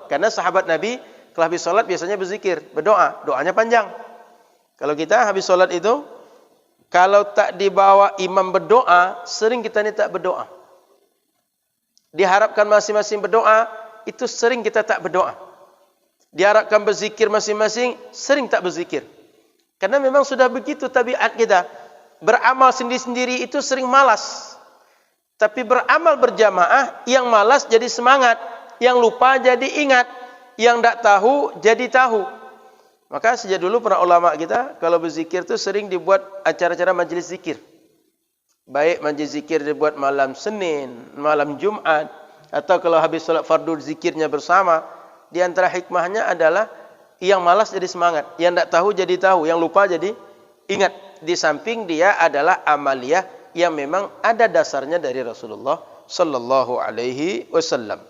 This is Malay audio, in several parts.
Karena sahabat Nabi kalau habis sholat biasanya berzikir, berdoa, doanya panjang. Kalau kita habis sholat itu, kalau tak dibawa imam berdoa, sering kita ini tak berdoa. Diharapkan masing-masing berdoa, itu sering kita tak berdoa. Diharapkan berzikir masing-masing, sering tak berzikir. Karena memang sudah begitu tabiat kita. Beramal sendiri-sendiri itu sering malas. Tapi beramal berjamaah, yang malas jadi semangat, yang lupa jadi ingat, yang tak tahu jadi tahu. Maka sejak dulu para ulama kita kalau berzikir itu sering dibuat acara-acara majelis zikir. Baik majelis zikir dibuat malam Senin, malam Jumat, atau kalau habis salat fardu zikirnya bersama. Di antara hikmahnya adalah yang malas jadi semangat, yang tak tahu jadi tahu, yang lupa jadi ingat. Di samping dia adalah amaliyah yang memang ada dasarnya dari Rasulullah sallallahu alaihi wasallam.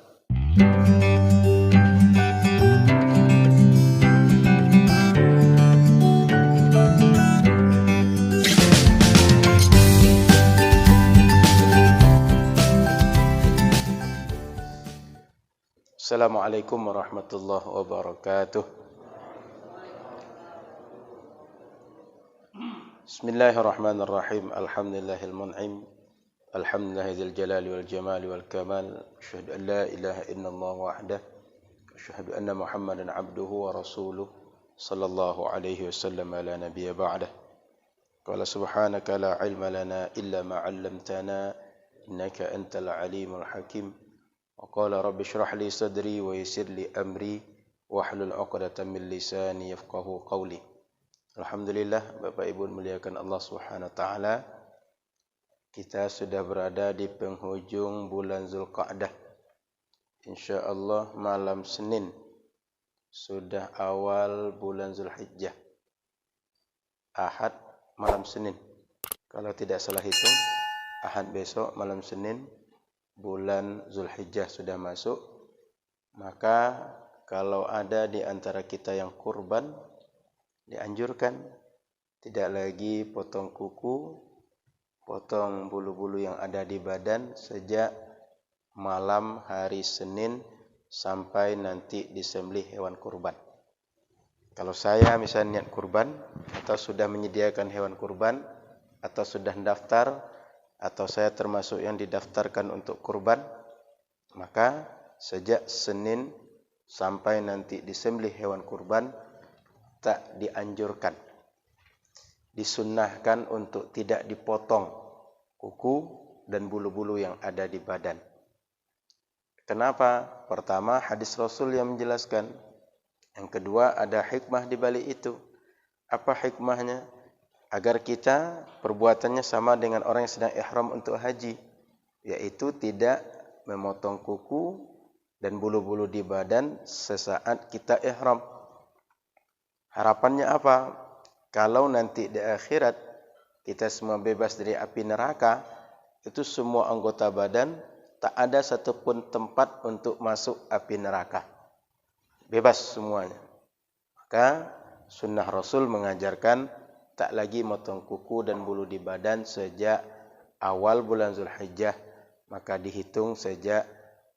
Assalamualaikum warahmatullahi wabarakatuh. Bismillahirrahmanirrahim. Alhamdulillahil mun'im. Alhamdulillahil jalali wal jamali wal kamal. Asyhadu an la ilaha illallah wahdah. Asyhadu anna Muhammadan abduhu wa rasuluh. Sallallahu alaihi wasallam ala nabiyya ba'dah. Qala subhanaka la ilma lana illa ma 'allamtana innaka antal alimul hakim. Wa qala rabbi shrah li sadri wa yassir li amri wahlul 'uqdatam min lisani yafqahu qawli. Alhamdulillah, Bapak Ibu muliakan Allah Subhanahu wa taala. Kita sudah berada di penghujung bulan Zulqa'dah. Insyaallah malam Senin sudah awal bulan Zulhijjah. Ahad malam Senin. Kalau tidak salah hitung, Ahad besok malam Senin bulan Zulhijjah sudah masuk. Maka kalau ada di antara kita yang kurban, dianjurkan tidak lagi potong kuku, potong bulu-bulu yang ada di badan sejak malam hari Senin sampai nanti disembelih hewan kurban. Kalau saya misalnya niat kurban atau sudah menyediakan hewan kurban atau sudah mendaftar atau saya termasuk yang didaftarkan untuk kurban, maka sejak Senin sampai nanti disembelih hewan kurban tak dianjurkan, disunnahkan untuk tidak dipotong kuku dan bulu-bulu yang ada di badan. Kenapa? Pertama, hadis Rasul yang menjelaskan. Yang kedua, ada hikmah di balik itu. Apa hikmahnya? Agar kita perbuatannya sama dengan orang yang sedang ihram untuk haji, yaitu tidak memotong kuku dan bulu-bulu di badan sesaat kita ihram. Harapannya apa? Kalau nanti di akhirat kita semua bebas dari api neraka, itu semua anggota badan tak ada satupun tempat untuk masuk api neraka. Bebas semuanya. Maka sunnah Rasul mengajarkan tak lagi motong kuku dan bulu di badan sejak awal bulan Zulhijjah. Maka dihitung sejak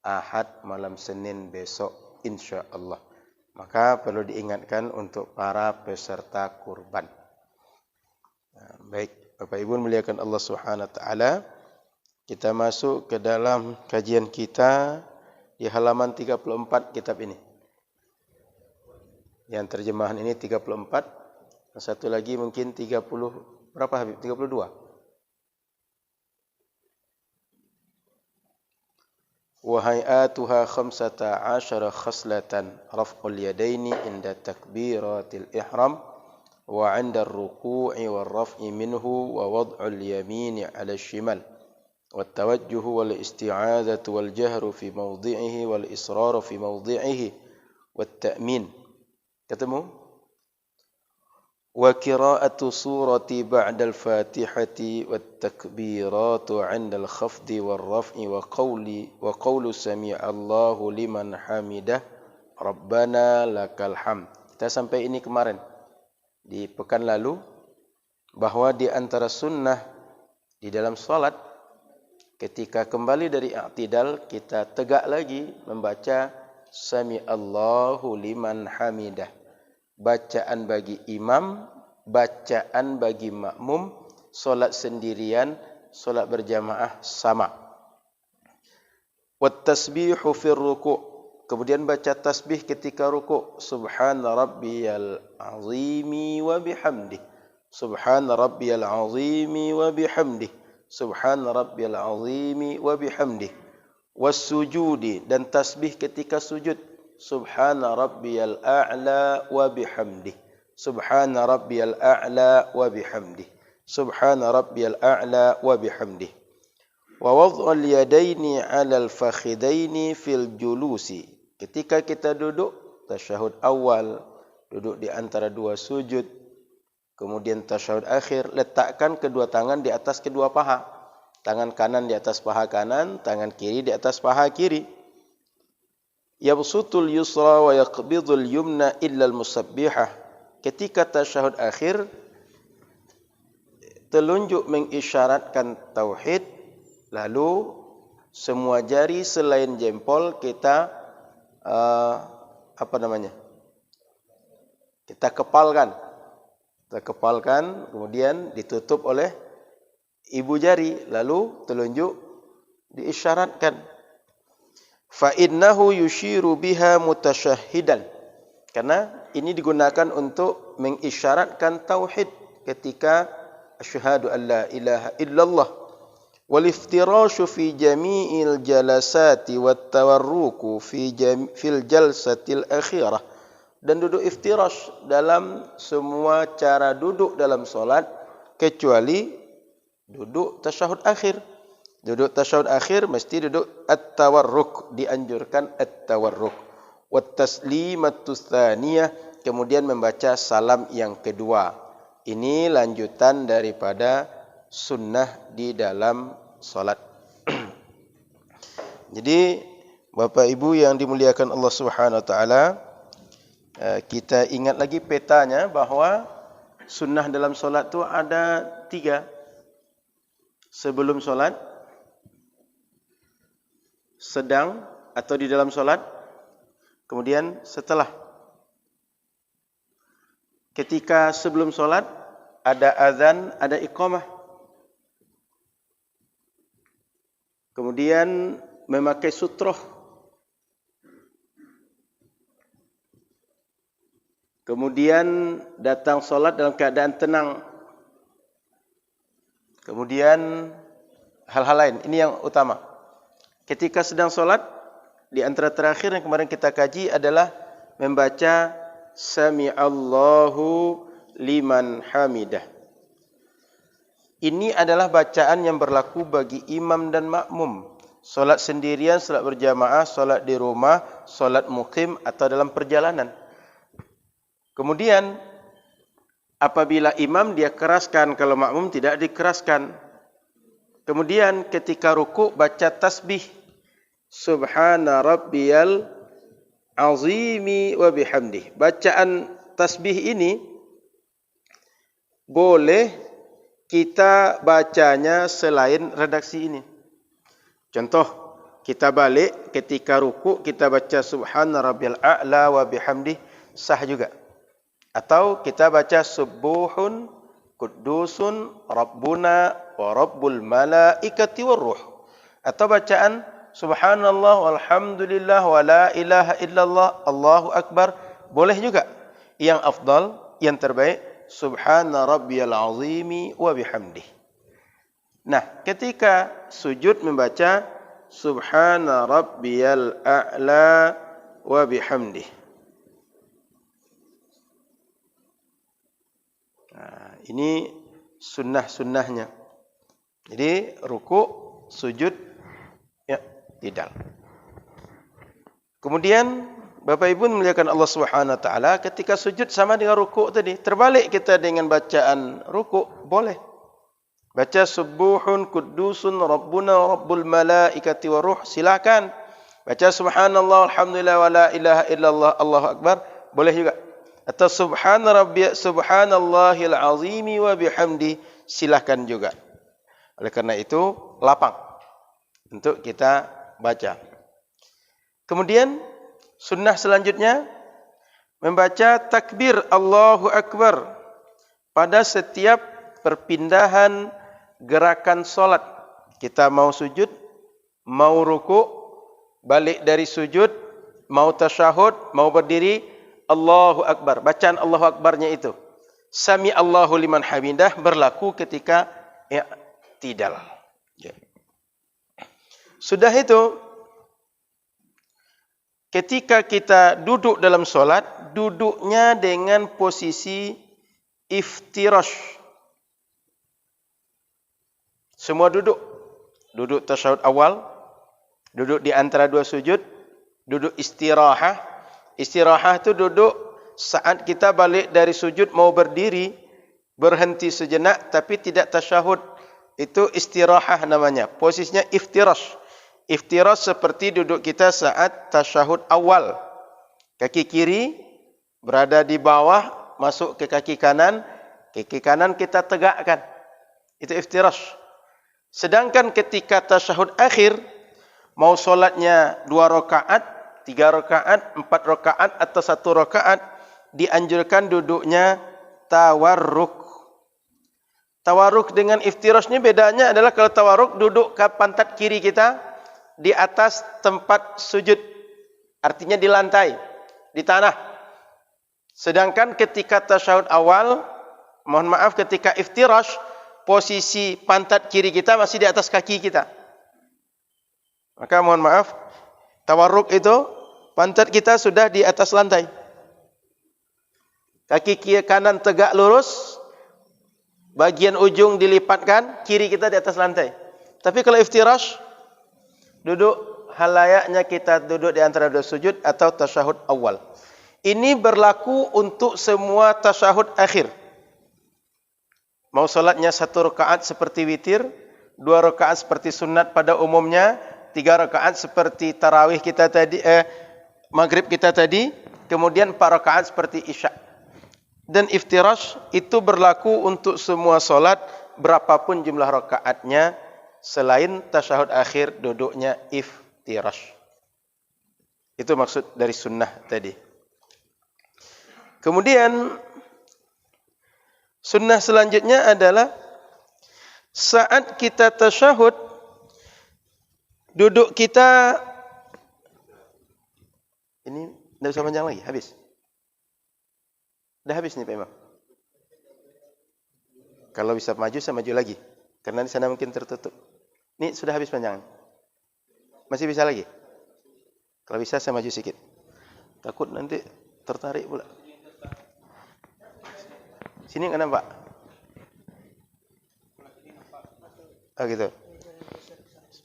Ahad malam Senin besok insyaAllah. Maka perlu diingatkan untuk para peserta kurban. Baik, Bapak Ibu muliakan Allah Subhanahu wa taala. Kita masuk ke dalam kajian kita di halaman 34 kitab ini. Yang terjemahan ini 34. Satu lagi mungkin 30 berapa Habib? 32. وهيئاتها 15 خصلة رفع اليدين عند تكبيرات الإحرام وعند الركوع والرفع منه ووضع اليمين على الشمال والتوجه والاستعاذة والجهر في موضعه والإصرار في موضعه والتأمين. Ketemu? وقراءة سورة بعد الفاتحة والتكبيرات عند الخفض والرفع وقول سمع الله لمن حمده ربنا لك الحمد. Kita sampai ini kemarin di pekan lalu, bahwa di antara sunnah di dalam salat ketika kembali dari i'tidal kita tegak lagi membaca Sami Allahu liman hamidah. Bacaan bagi imam, bacaan bagi makmum, solat sendirian, solat berjamaah sama. Wat tasbihu fir ruku'. Kemudian baca tasbih ketika ruku'. Subhana rabbiyal azimi wa bihamdih. Subhana rabbiyal azimi wa bihamdih. Subhana rabbiyal azimi wa bihamdih. Was sujudi, dan tasbih ketika sujud. Subhana rabbiyal a'la wa bihamdih. Subhana rabbiyal a'la wa bihamdih. Subhana rabbiyal a'la wa bihamdih. Wa wad'al yadaini 'alal fakhidaini fil julusi. Ketika kita duduk tasyahud awal, duduk di antara dua sujud, kemudian tasyahud akhir, letakkan kedua tangan di atas kedua paha. Tangan kanan di atas paha kanan, tangan kiri di atas paha kiri. Yabsutul yusra wa yaqbidul yumna illa al-musabbihah. Ketika tasyahud akhir, telunjuk mengisyaratkan tauhid, lalu semua jari selain jempol kita kita kepalkan. Kita kepalkan, kemudian ditutup oleh ibu jari, lalu telunjuk diisyaratkan. Fa innahu yushiru biha mutasyahhidan. Karena ini digunakan untuk mengisyaratkan tauhid ketika asyhadu an la ilaha illallah. Wal iftirashu fi jami'il jalasati wat tawarruku fil jalsatil akhirah. Dan duduk iftirash dalam semua cara duduk dalam solat kecuali duduk tasyahud akhir. Duduk tasyahud akhir mesti duduk at-tawarruk, dianjurkan at-tawarruk. Wat taslimatus tsaniyah, kemudian membaca salam yang kedua. Ini lanjutan daripada sunnah di dalam solat. Jadi Bapak Ibu yang dimuliakan Allah Subhanahu wa taala, kita ingat lagi petanya bahawa sunnah dalam solat tu ada 3. Sebelum solat, sedang atau di dalam solat, kemudian setelah. Ketika sebelum solat ada azan, ada iqamah. Kemudian memakai sutroh. Kemudian datang solat dalam keadaan tenang. Kemudian hal-hal lain. Ini yang utama. Ketika sedang solat, di antara terakhir yang kemarin kita kaji adalah membaca Sami'allahu liman hamidah. Ini adalah bacaan yang berlaku bagi imam dan makmum. Solat sendirian, solat berjamaah, solat di rumah, solat muqim atau dalam perjalanan. Kemudian apabila imam dia keraskan, kalau makmum tidak dikeraskan. Kemudian ketika ruku' baca tasbih. Subhana rabbiyal azimi wa bihamdih. Bacaan tasbih ini boleh kita bacanya selain redaksi ini. Contoh, kita balik ketika ruku' kita baca Subhana rabbiyal a'la wa bihamdih, sah juga. Atau kita baca Subuhun Qudusun Rabbuna wa Rabbul Malaikati war Ruh. Atau bacaan Subhanallah walhamdulillah wa la ilaha illallah Allahu Akbar, boleh juga. Yang afdal, yang terbaik, Subhana rabbiyal azimi wa bihamdih. Nah, ketika sujud membaca Subhana rabbiyal a'la wa bihamdih. Nah, ini sunnah-sunnahnya. Jadi ruku', sujud, ya, tidak. Kemudian Bapak Ibu memuliakan Allah Subhanahu wa taala, ketika sujud sama dengan ruku' tadi. Terbalik kita dengan bacaan ruku', boleh. Baca Subuhun Qudusun Rabbuna Rabbul Malaikati war Ruh, silakan. Baca Subhanallah alhamdulillah wa la ilaha illallah Allahu Akbar, boleh juga. Atau Subhanallahil azimi wa bihamdi, silakan juga. Oleh karena itu lapang untuk kita baca. Kemudian Sunnah selanjutnya membaca takbir Allahu Akbar pada setiap perpindahan gerakan solat. Kita mau sujud, mau ruku, balik dari sujud, mau tasyahud, mau berdiri, Allahu Akbar. Bacaan Allahu Akbarnya itu, Sami Allahu liman hamidah, berlaku ketika i'tidal. Sudah itu, ketika kita duduk dalam solat, duduknya dengan posisi iftirash. Semua duduk. Duduk tasyahud awal, duduk di antara dua sujud, duduk istirahah. Istirahah itu duduk saat kita balik dari sujud mau berdiri, berhenti sejenak tapi tidak tasyahud. Itu istirahah namanya. Posisinya iftirash. Iftirash seperti duduk kita saat tasyahud awal. Kaki kiri berada di bawah, masuk ke kaki kanan kita tegakkan. Itu iftirash. Sedangkan ketika tasyahud akhir, mau solatnya 2 rakaat, 3 rakaat, 4 rakaat atau 1 rakaat, dianjurkan duduknya tawarruk. Tawarruk dengan iftirash ini bedanya adalah kalau tawarruk duduk ke pantat kiri kita di atas tempat sujud. Artinya di lantai, di tanah. Sedangkan ketika tasyahud awal, mohon maaf, ketika iftirash, posisi pantat kiri kita masih di atas kaki kita. Maka mohon maaf, tawarruk itu pantat kita sudah di atas lantai. Kaki kiri kanan tegak lurus, bagian ujung dilipatkan, kiri kita di atas lantai. Tapi kalau iftirash, duduk halayaknya kita duduk di antara dua sujud atau tasyahud awal. Ini berlaku untuk semua tasyahud akhir. Mau solatnya 1 rakaat seperti witir, 2 rakaat seperti sunat pada umumnya, 3 rakaat seperti tarawih kita tadi, maghrib kita tadi, kemudian 4 rakaat seperti isya. Dan iftirash itu berlaku untuk semua solat, berapapun jumlah rakaatnya, selain tasyahud akhir duduknya iftirash. Itu maksud dari sunnah tadi. Kemudian sunnah selanjutnya adalah saat kita tasyahud, duduk kita ini tidak usah panjang lagi, habis. Dah habis nih Pak Imam. Kalau bisa maju, saya maju lagi. Karena di sana mungkin tertutup. Ini sudah habis panjang. Masih bisa lagi? Kalau bisa saya maju sedikit. Takut nanti tertarik pula. Sini enggak nampak? Oh gitu.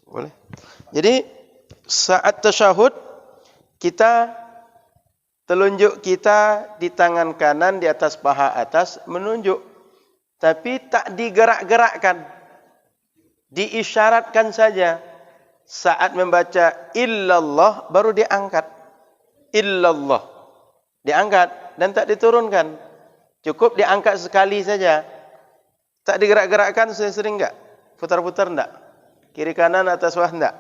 Boleh. Jadi saat tasyahud kita telunjuk kita di tangan kanan di atas paha atas menunjuk, tapi tak digerak-gerakkan, diisyaratkan saja. Saat membaca illallah baru diangkat, illallah diangkat dan tak diturunkan, cukup diangkat sekali saja, tak digerak-gerakkan sering enggak, putar-putar enggak, kiri kanan atas bawah enggak.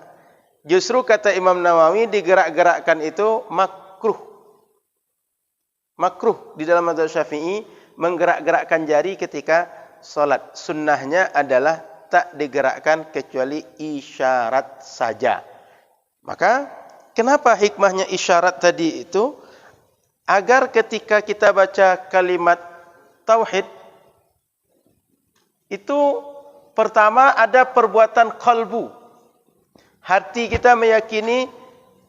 Justru kata Imam Nawawi digerak-gerakkan itu makruh. Makruh di dalam mazhab Syafi'i menggerak-gerakkan jari ketika solat. Sunnahnya adalah tak digerakkan kecuali isyarat saja. Maka kenapa hikmahnya isyarat tadi itu? Agar ketika kita baca kalimat tauhid itu pertama ada perbuatan qalbu. Hati kita meyakini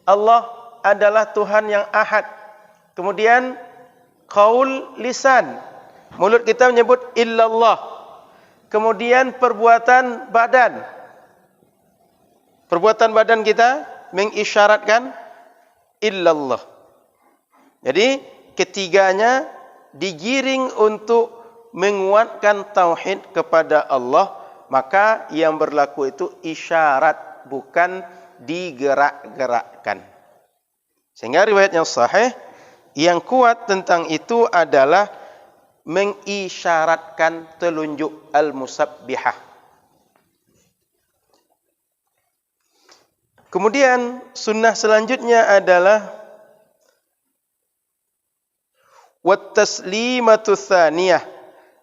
Allah adalah Tuhan yang ahad. Kemudian qaul lisan, mulut kita menyebut illallah. Kemudian perbuatan badan, perbuatan badan kita mengisyaratkan illallah. Jadi ketiganya digiring untuk menguatkan tauhid kepada Allah, maka yang berlaku itu isyarat, bukan digerak-gerakkan. Sehingga riwayat yang sahih yang kuat tentang itu adalah mengisyaratkan telunjuk al-musabbihah. Kemudian sunnah selanjutnya adalah Wat taslimatu tsaniyah,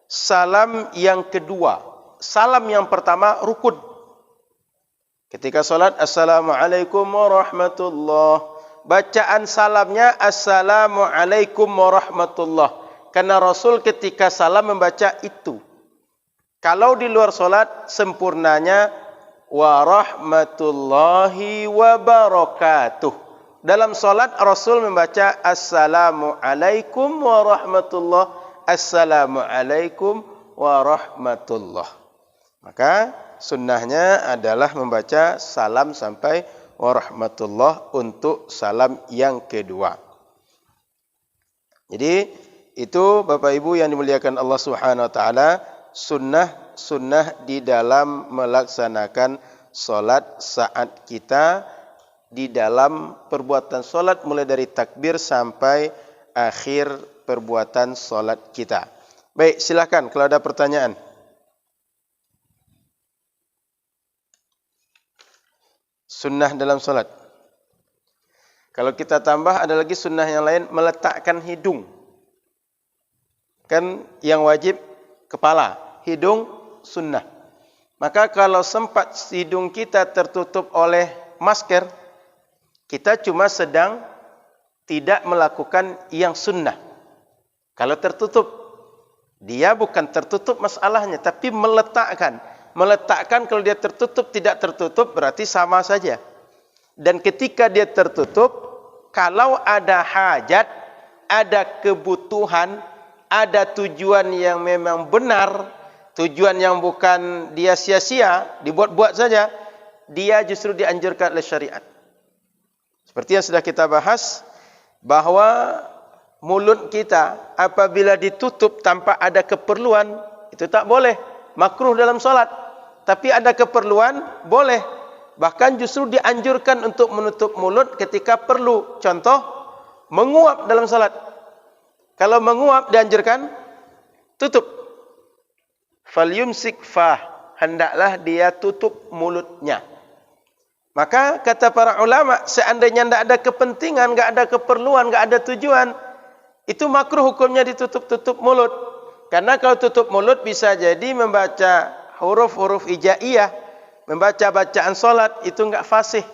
salam yang kedua. Salam yang pertama rukun. Ketika salat, assalamualaikum warahmatullah. Bacaan salamnya assalamualaikum warahmatullah. Karena Rasul ketika salam membaca itu. Kalau di luar salat sempurnanya warahmatullahi wabarakatuh. Dalam salat Rasul membaca assalamualaikum warahmatullah, assalamualaikum warahmatullah. Maka sunnahnya adalah membaca salam sampai warahmatullah untuk salam yang kedua. Jadi itu Bapak Ibu yang dimuliakan Allah Subhanahu wa taala, sunnah di dalam melaksanakan salat saat kita di dalam perbuatan salat mulai dari takbir sampai akhir perbuatan salat kita. Baik, silakan kalau ada pertanyaan. Sunnah dalam salat. Kalau kita tambah ada lagi sunnah yang lain, meletakkan hidung. Kan yang wajib kepala, hidung sunnah. Maka kalau sempat hidung kita tertutup oleh masker, kita cuma sedang tidak melakukan yang sunnah. Kalau tertutup, dia bukan tertutup masalahnya, tapi meletakkan. Meletakkan kalau dia tertutup, tidak tertutup berarti sama saja. Dan ketika dia tertutup, kalau ada hajat, ada kebutuhan, ada tujuan yang memang benar, tujuan yang bukan dia sia-sia, dibuat-buat saja, dia justru dianjurkan oleh syariat. Seperti yang sudah kita bahas, bahwa mulut kita apabila ditutup tanpa ada keperluan, itu tak boleh. Makruh dalam salat. Tapi ada keperluan, boleh. Bahkan justru dianjurkan untuk menutup mulut ketika perlu. Contoh, menguap dalam salat. Kalau menguap dianjurkan, tutup. Falyumsik fah, hendaklah dia tutup mulutnya. Maka kata para ulama, seandainya tidak ada kepentingan, tidak ada keperluan, tidak ada tujuan, itu makruh hukumnya ditutup-tutup mulut. Karena kalau tutup mulut bisa jadi membaca huruf-huruf hijaiyah, membaca bacaan salat itu enggak fasih,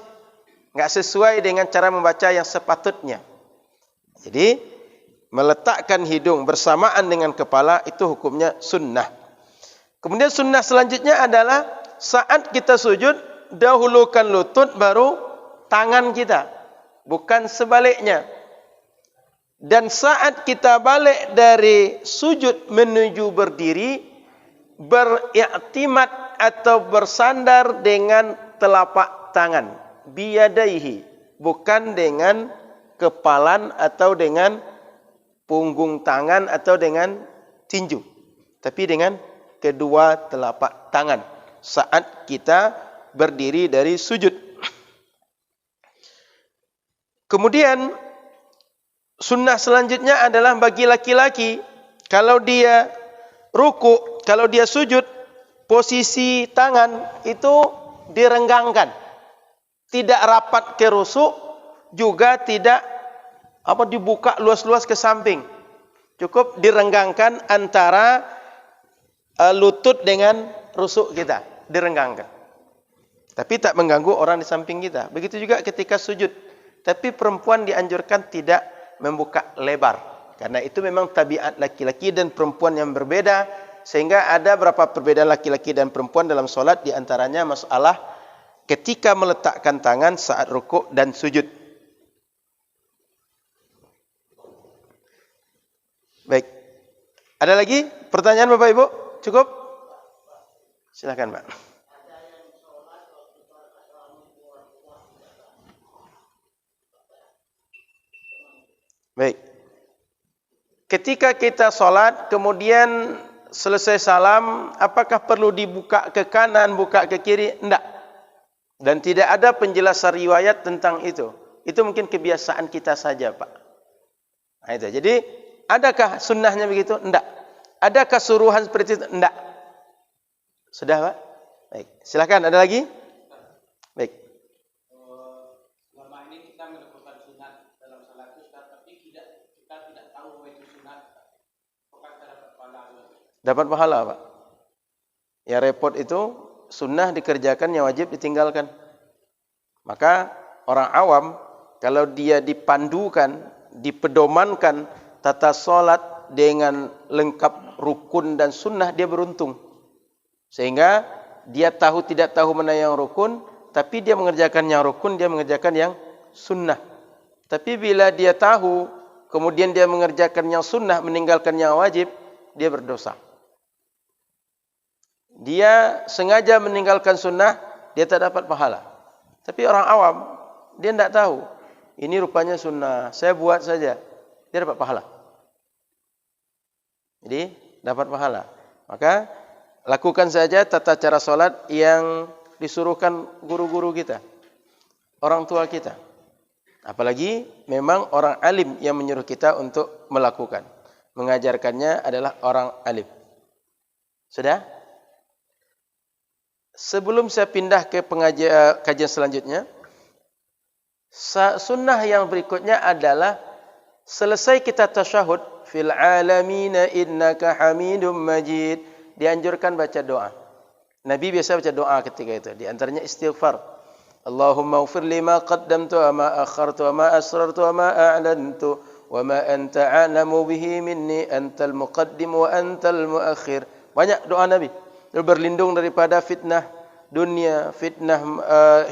enggak sesuai dengan cara membaca yang sepatutnya. Jadi meletakkan hidung bersamaan dengan kepala itu hukumnya sunnah. Kemudian sunnah selanjutnya adalah saat kita sujud, dahulukan lutut baru tangan kita, bukan sebaliknya. Dan saat kita balik dari sujud menuju berdiri, beriktimat atau bersandar dengan telapak tangan, biyadaihi, bukan dengan kepalan atau dengan punggung tangan atau dengan tinju, tapi dengan kedua telapak tangan saat kita berdiri dari sujud. Kemudian sunnah selanjutnya adalah bagi laki-laki, kalau dia ruku, kalau dia sujud, posisi tangan itu direnggangkan. Tidak rapat ke rusuk, juga tidak dibuka luas-luas ke samping. Cukup direnggangkan antara lutut dengan rusuk kita, direnggangkan. Tapi tak mengganggu orang di samping kita. Begitu juga ketika sujud. Tapi perempuan dianjurkan tidak membuka lebar. Karena itu memang tabiat laki-laki dan perempuan yang berbeda. Sehingga ada berapa perbedaan laki-laki dan perempuan dalam solat. Di antaranya masalah ketika meletakkan tangan saat rukuk dan sujud. Baik. Ada lagi pertanyaan Bapak Ibu? Cukup? Silakan Pak. Baik. Ketika kita sholat, kemudian selesai salam, apakah perlu dibuka ke kanan, buka ke kiri? Tidak. Dan tidak ada penjelasan riwayat tentang itu. Itu mungkin kebiasaan kita saja, Pak. Nah, itu. Jadi, adakah sunnahnya begitu? Tidak. Adakah suruhan seperti itu? Tidak. Sudah, Pak? Baik. Silakan, ada lagi? Baik. Selama ini kita melakukan sunat dalam salat itu, tapi kita tidak tahu bahwa itu sunat. dapat pahala, Pak. Yang repot itu sunnah dikerjakan, yang wajib ditinggalkan. Maka orang awam kalau dia dipandukan, dipedomankan tata solat dengan lengkap rukun dan sunnah, dia beruntung. Sehingga dia tahu tidak tahu mana yang rukun, tapi dia mengerjakan yang rukun, dia mengerjakan yang sunnah. Tapi bila dia tahu, kemudian dia mengerjakan yang sunnah, meninggalkan yang wajib, dia berdosa. Dia sengaja meninggalkan sunnah, dia tak dapat pahala. Tapi orang awam, dia tidak tahu. Ini rupanya sunnah, saya buat saja, dia dapat pahala. Jadi, dapat pahala. Maka, lakukan saja tata cara solat yang disuruhkan guru-guru kita, orang tua kita. Apalagi memang orang alim yang menyuruh kita untuk melakukan. Mengajarkannya adalah orang alim. Sudah? Sebelum saya pindah ke kajian selanjutnya, sunnah yang berikutnya adalah selesai kita tasyahud, fil alamina innaka hamidum majid, dianjurkan baca doa. Nabi biasa baca doa ketika itu. Di antaranya istighfar. Allahumma ighfir li ma qaddamtu wa ma akhartu wa ma asrartu wa ma a'lantu wa ma anta a'lamu bihi minni antal muqaddim wa antal muakhir. Banyak doa Nabi. Berlindung daripada fitnah dunia, fitnah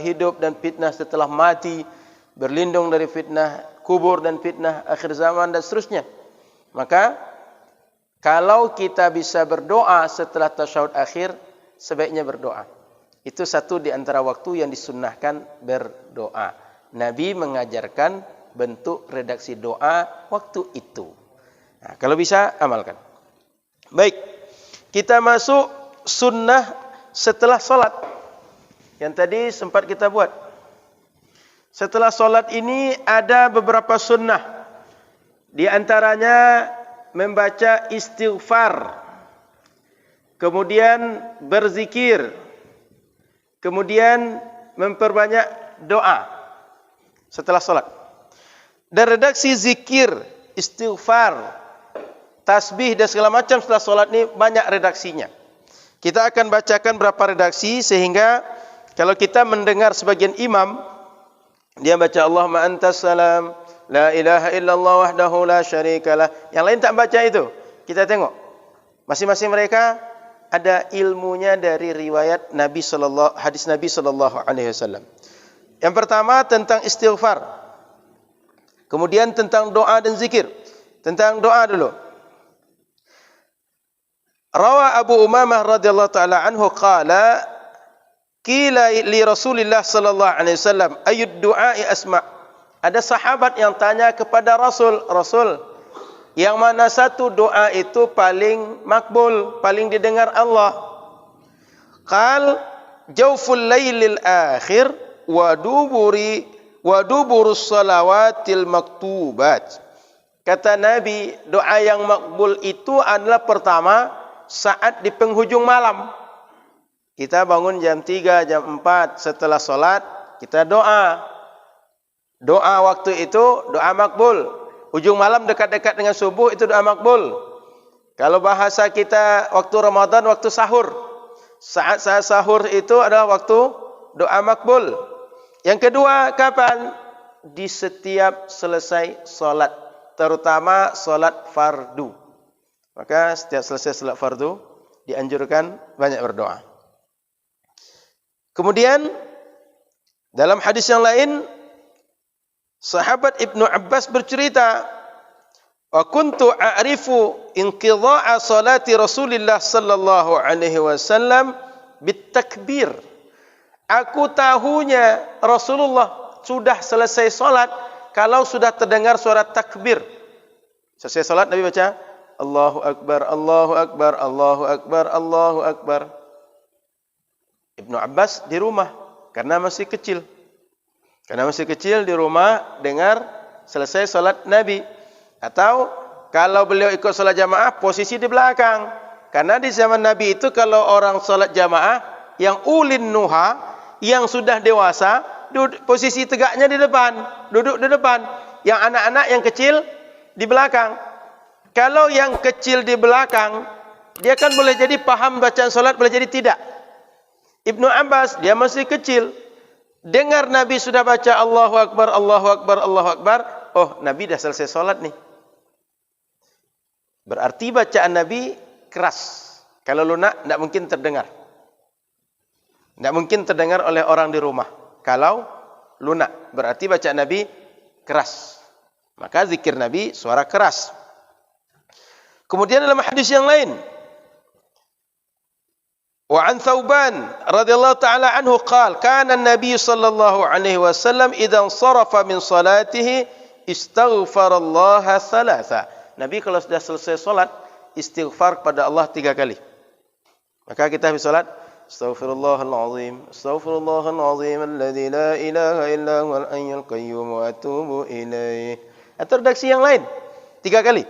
hidup dan fitnah setelah mati, berlindung dari fitnah kubur dan fitnah akhir zaman dan seterusnya. Maka kalau kita bisa berdoa setelah tasyahud akhir, sebaiknya berdoa. Itu satu di antara waktu yang disunnahkan berdoa. Nabi mengajarkan bentuk redaksi doa waktu itu. Nah, kalau bisa, amalkan. Baik, kita masuk sunnah setelah solat. Yang tadi sempat kita buat. Setelah solat ini ada beberapa sunnah. Di antaranya membaca istighfar. Kemudian berzikir. Kemudian memperbanyak doa setelah solat. Dan redaksi zikir, istighfar, tasbih dan segala macam setelah solat ini banyak redaksinya. Kita akan bacakan berapa redaksi sehingga kalau kita mendengar sebagian imam, dia baca Allahumma antas salam, la ilaha illallah wahdahu la syarikalah. Yang lain tak baca itu. Kita tengok. Masing-masing mereka ada ilmunya dari riwayat Nabi hadis Nabi sallallahu alaihi wasallam. Yang pertama tentang istighfar. Kemudian tentang doa dan zikir. Tentang doa dulu. Rawa Abu Umamah radhiyallahu taala anhu qala qila li Rasulillah sallallahu alaihi wasallam ayyud du'a'i asma'. Ada sahabat yang tanya kepada Rasul, yang mana satu doa itu paling makbul, paling didengar Allah? Qal jawful lailil akhir wa duburus salawatil maktubat. Kata Nabi, doa yang makbul itu adalah pertama saat di penghujung malam. Kita bangun jam 3, jam 4 setelah solat, kita doa. Doa waktu itu doa makbul. Ujung malam dekat-dekat dengan subuh itu doa makbul. Kalau bahasa kita waktu Ramadan, waktu sahur. Saat sahur itu adalah waktu doa makbul. Yang kedua, kapan? Di setiap selesai solat. Terutama solat fardu. Maka setiap selesai solat fardu, dianjurkan banyak berdoa. Kemudian, dalam hadis yang lain, sahabat Ibnu Abbas bercerita, wa kuntu a'rifu inqidha'a salati Rasulillah sallallahu alaihi wasallam bitakbir. Aku tahunya Rasulullah sudah selesai salat kalau sudah terdengar suara takbir. Selesai salat Nabi baca Allahu akbar, Allahu akbar, Allahu akbar, Allahu akbar. Ibnu Abbas di rumah karena masih kecil. Karena masih kecil di rumah dengar selesai solat Nabi. Atau kalau beliau ikut solat jamaah, posisi di belakang. Karena di zaman Nabi itu kalau orang solat jamaah yang ulin nuha, yang sudah dewasa, posisi tegaknya di depan, duduk di depan. Yang anak-anak yang kecil di belakang. Kalau yang kecil di belakang, dia kan boleh jadi paham bacaan solat, boleh jadi tidak. Ibnu Abbas, dia masih kecil. Dengar Nabi sudah baca Allahu Akbar, Allahu Akbar, Allahu Akbar. Oh, Nabi dah selesai solat nih. Berarti bacaan Nabi keras. Kalau lunak, tidak mungkin terdengar. Tidak mungkin terdengar oleh orang di rumah. Kalau lunak, berarti bacaan Nabi keras. Maka zikir Nabi suara keras. Kemudian dalam hadis yang lain, wa an Thauban radhiyallahu taala anhu qala kana an-nabiy sallallahu alaihi wasallam idza sarafa min salatihi istaghfarallaha thalatha. Nabi kalau sudah selesai salat istighfar kepada Allah 3 kali. Maka kita habis salat astaghfirullahal azim alladzi la ilaha illa huwal hayyul qayyum wa atubu ilaih. Atau redaksi yang lain 3 kali.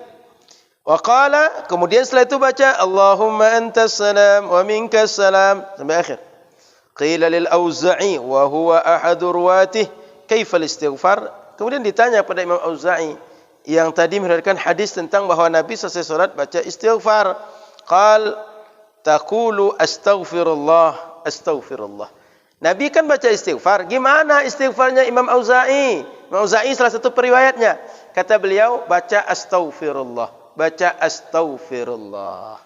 Wa qala, kemudian setelah itu baca Allahumma antas salam wa minkas salam sampai akhir. Qila lil Auza'i wa huwa ahadu ruwatih kaifal istighfar. Kemudian ditanya pada Imam Auza'i yang tadi meriwayatkan hadis tentang bahawa Nabi selesai salat baca istighfar. Qal taqulu astaghfirullah astaghfirullah. Nabi kan baca istighfar. Gimana istighfarnya Imam Auza'i? Imam Auza'i salah satu periwayatnya. Kata beliau baca astaghfirullah. Baca astaghfirullah.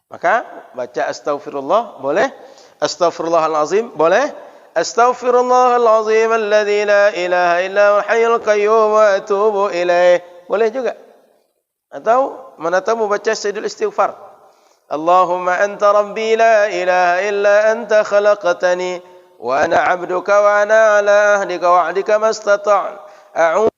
Maka baca astaghfirullah boleh. Astaghfirullahal azim boleh. Astaghfirullahal azim alladzi la ilaha illa huwal hayyul qayyum wa atubu ilaih. Boleh juga. Atau mana tahu baca sayyidul istighfar. Allahumma anta rabbi la ilaha illa anta khalaqtani wa ana 'abduka wa ana 'ala ahdika wa 'adika mastata'tu. A'udzu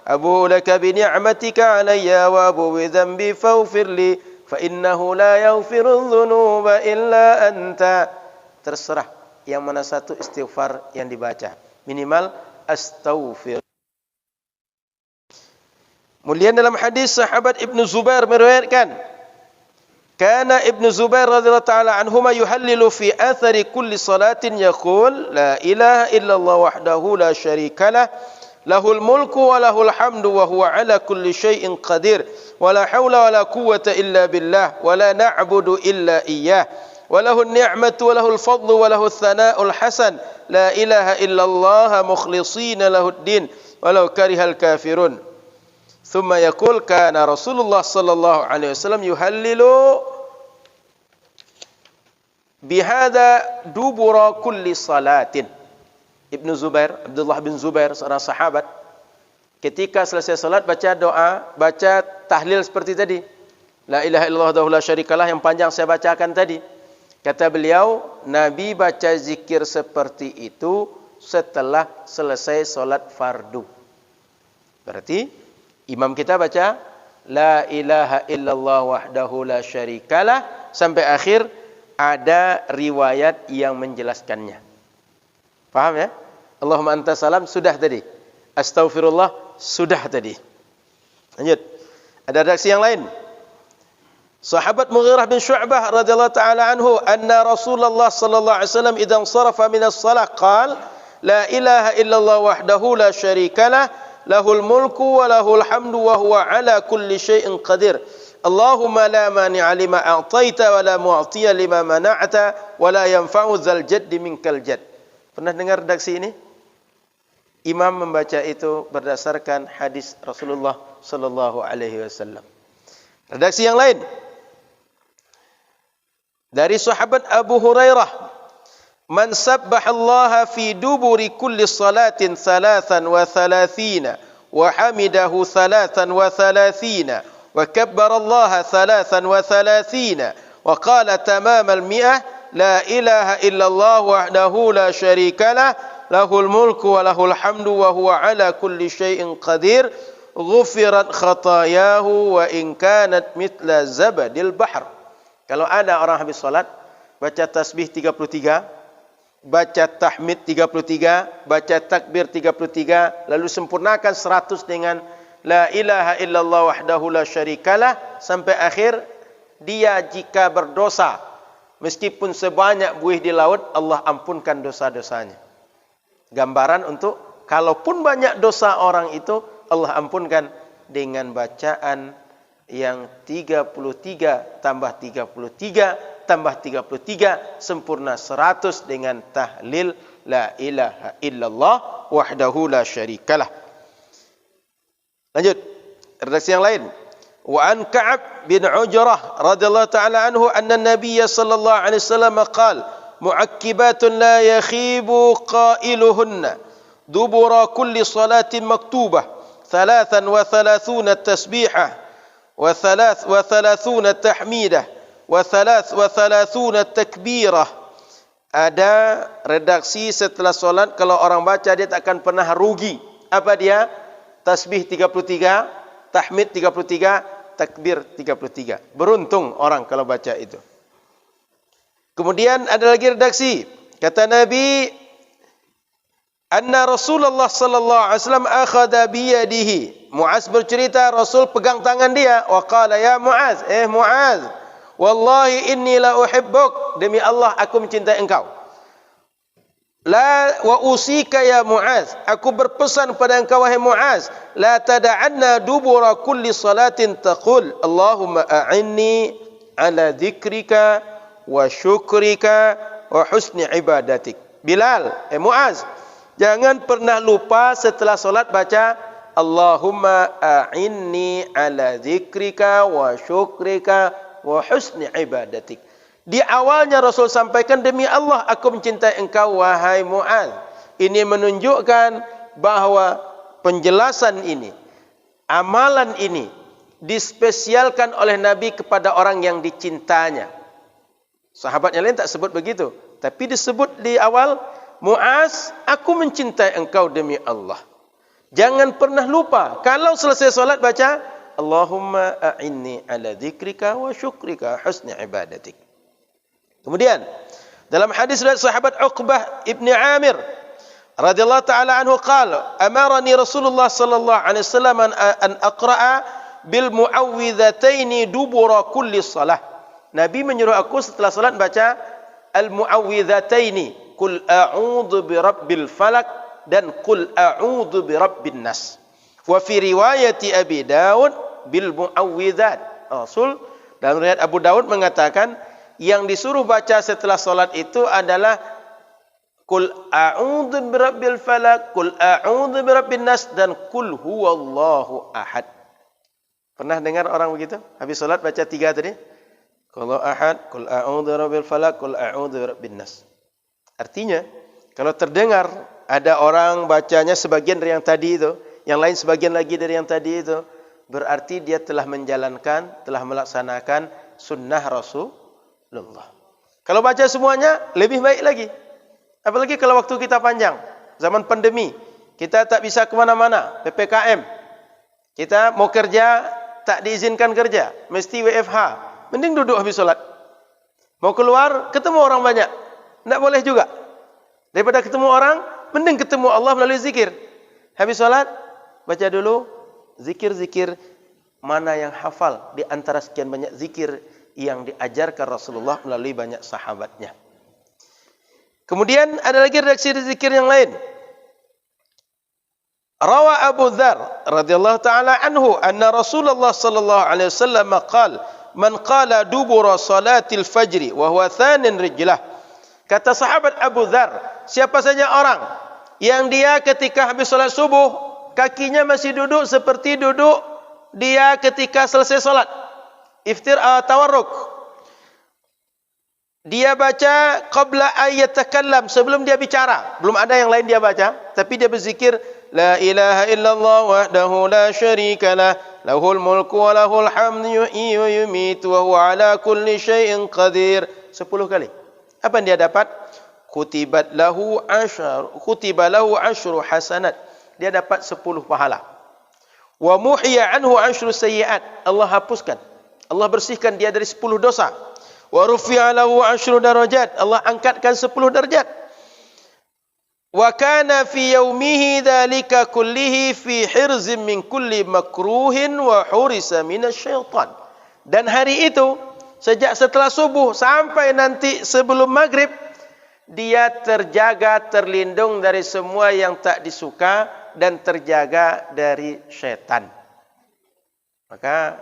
أبو لك بنعمتك علي وأبو بذنبي فاغفر لي فإنه لا يغفر الذنوب إلا أنت. Terserah yang mana satu istighfar yang dibaca. Minimal astaghfir. Kemudian dalam hadis sahabat Ibnu Zubair meriwayatkan, kana Ibnu Zubair radhiyallahu taala anhuma yuhallilu fi athari kulli salatin yaqul la ilaha illallah wahdahu la syarikalah lahul mulku wa lahul hamdu wa huwa ala kulli syai'in qadir wa la haula wa la quwwata illa billah wa la na'budu illa iyyah wa lahun ni'matu wa lahul fadlu wa lahul thana'ul hasan la ilaha illallah mukhlishina lahuddin walau karihal kafirun. Thumma yaqul kana Rasulullah sallallahu alaihi wasallam yuhallilu bihadza dubura kulli salatin. Ibnu Zubair, Abdullah bin Zubair, seorang sahabat, ketika selesai salat baca doa, baca tahlil seperti tadi. La ilaha illallah wahdahu la syarikalah yang panjang saya bacakan tadi. Kata beliau, Nabi baca zikir seperti itu setelah selesai salat fardu. Berarti imam kita baca la ilaha illallah wahdahu la syarikalah sampai akhir, ada riwayat yang menjelaskannya. Paham ya? Allahumma anta salam sudah tadi. Astaghfirullah sudah tadi. Lanjut. Ada redaksi yang lain. Sahabat Mughirah bin Syu'bah radhiyallahu taala anhu, anna Rasulullah sallallahu alaihi wasallam idza sarafa min as-salah qala la ilaha illallah wahdahu la syarikalah lahul mulku wa lahul hamdu wa huwa ala kulli syai'in qadir. Allahumma la mani'a lima a'taita wa la mu'tiya lima mana'ta wa la yanfa'u dzal jaddi minkal jadd. Pernah dengar redaksi ini? Imam membaca itu berdasarkan hadis Rasulullah sallallahu alaihi wasallam. Redaksi yang lain dari sahabat Abu Hurairah, man sabbahallaha fi duburi kulli salatin 33 wa hamidahu 33 wa kabbarallaha 33 wa qala tamamal mi'ah la ilaha illallah wahdahu la syarikalah lahul mulku wa lahul hamdu wa huwa ala kulli syai'in qadir ghufirat khatayahu wa in kanat mithla zabadil bahr. Kalau ada orang habis salat baca tasbih 33, baca tahmid 33, baca takbir 33, lalu sempurnakan 100 dengan la ilaha illallah wahdahu la syarikalah sampai akhir, dia jika berdosa meskipun sebanyak buih di laut, Allah ampunkan dosa-dosanya. Gambaran untuk kalaupun banyak dosa orang itu, Allah ampunkan dengan bacaan yang 33 tambah 33 tambah 33 sempurna 100 dengan tahlil la ilaha illallah wahdahu la syarikalah. Lanjut, redaksi yang lain. Wa an Ka'ab bin Ujrah radhiyallahu ta'ala anhu anna Nabiy sallallahu alaihi wasallam qala mu'akkibatun la yakhibu qailuhunna dubura kulli salatin maktubah 33 tasbihah wa 33 tahmidah wa 33 takbirah. Ada redaksi setelah solat kalau orang baca dia tak akan pernah rugi. Apa dia? Tasbih 33, tahmid 33, takbir 33. Beruntung orang kalau baca itu. Kemudian ada lagi redaksi. Kata Nabi, anna Rasulullah sallallahu alaihi wasallam akhadha bi yadihi. Muaz bercerita Rasul pegang tangan dia, wa qala ya Muaz, Muaz, wallahi inni la uhibbuk, demi Allah aku mencintai engkau. La wa usika ya Muaz, aku berpesan pada engkau wahai Muaz, la tada'anna dubura kulli salatin taqul Allahumma a'inni ala dzikrika wa syukrika wa husni ibadatik. Bilal, Muaz, jangan pernah lupa setelah solat baca Allahumma a'inni ala dzikrika wa syukrika wa husni ibadatik. Di awalnya Rasul sampaikan demi Allah aku mencintai engkau wahai Muaz. Ini menunjukkan bahawa penjelasan ini, amalan ini dispesialkan oleh Nabi kepada orang yang dicintanya. Sahabat yang lain tak sebut begitu, tapi disebut di awal, Muaz, aku mencintai engkau demi Allah. Jangan pernah lupa kalau selesai solat baca Allahumma a'inni ala dzikrika wa syukrika husni ibadatik. Kemudian dalam hadis dari sahabat Uqbah ibn Amir radhiyallahu taala anhu qala amarani Rasulullah sallallahu alaihi wasallam an aqra'a bil muawwidhataini dubura kulli shalah. Nabi menyuruh aku setelah salat baca al muawwidhataini, qul a'udzu birabbil falaq dan qul a'udzu birabbin nas. Wa fi riwayati Abi Daud bil muawwidzat. Rasul dalam riwayat Abu Daud mengatakan yang disuruh baca setelah solat itu adalah qul a'udzu birabbil falaq, qul a'udzu birabbin nas dan qul huwallahu ahad. Pernah dengar orang begitu? Habis solat baca 3 tadi? Qul ahad, qul a'udzu birabbil falaq, qul a'udzu birabbin nas. Artinya kalau terdengar ada orang bacanya sebagian dari yang tadi itu, yang lain sebagian lagi dari yang tadi itu, berarti dia telah menjalankan, telah melaksanakan sunnah Rasulullah. Kalau baca semuanya, lebih baik lagi. Apalagi kalau waktu kita panjang, zaman pandemi, kita tak bisa kemana-mana, PPKM. Kita mau kerja, tak diizinkan kerja, mesti WFH. Mending duduk habis solat. Mau keluar, ketemu orang banyak. Tak boleh juga. Daripada ketemu orang, mending ketemu Allah melalui zikir. Habis solat, baca dulu zikir-zikir mana yang hafal di antara sekian banyak zikir yang diajarkan Rasulullah melalui banyak sahabatnya. Kemudian ada lagi redaksi zikir yang lain. Rawa Abu Dzar radhiyallahu taala anhu anna Rasulullah sallallahu alaihi wasallam qala man qala dubura salatil fajri wa huwa thanin rijlah. Kata sahabat Abu Dzar, siapa saja orang yang dia ketika habis salat subuh kakinya masih duduk seperti duduk dia ketika selesai salat tawarruk. Dia baca qabla ayat takallam, sebelum dia bicara, belum ada yang lain dia baca, tapi dia berzikir la ilaha illallah wahdahu la syarika lah, lahul mulku wa lahul hamdu yuhyi wa yumiitu wa huwa ala kulli syai'in qadir. 10 kali. Apa yang dia dapat? Kutiba lahu asyru hasanat. Dia dapat 10 pahala. Wa muhiya anhu asyru sayyi'at. Allah hapuskan. Allah bersihkan dia dari 10 dosa. Wa rufi'a lahu asyru darajat. Allah angkatkan 10 darjat. Wa kana fi yaumihi dzalika kullihi fi hirzin min kulli makruhin wa hurisa minasyaitan. Dan hari itu sejak setelah subuh sampai nanti sebelum maghrib dia terjaga, terlindung dari semua yang tak disuka dan terjaga dari syaitan. Maka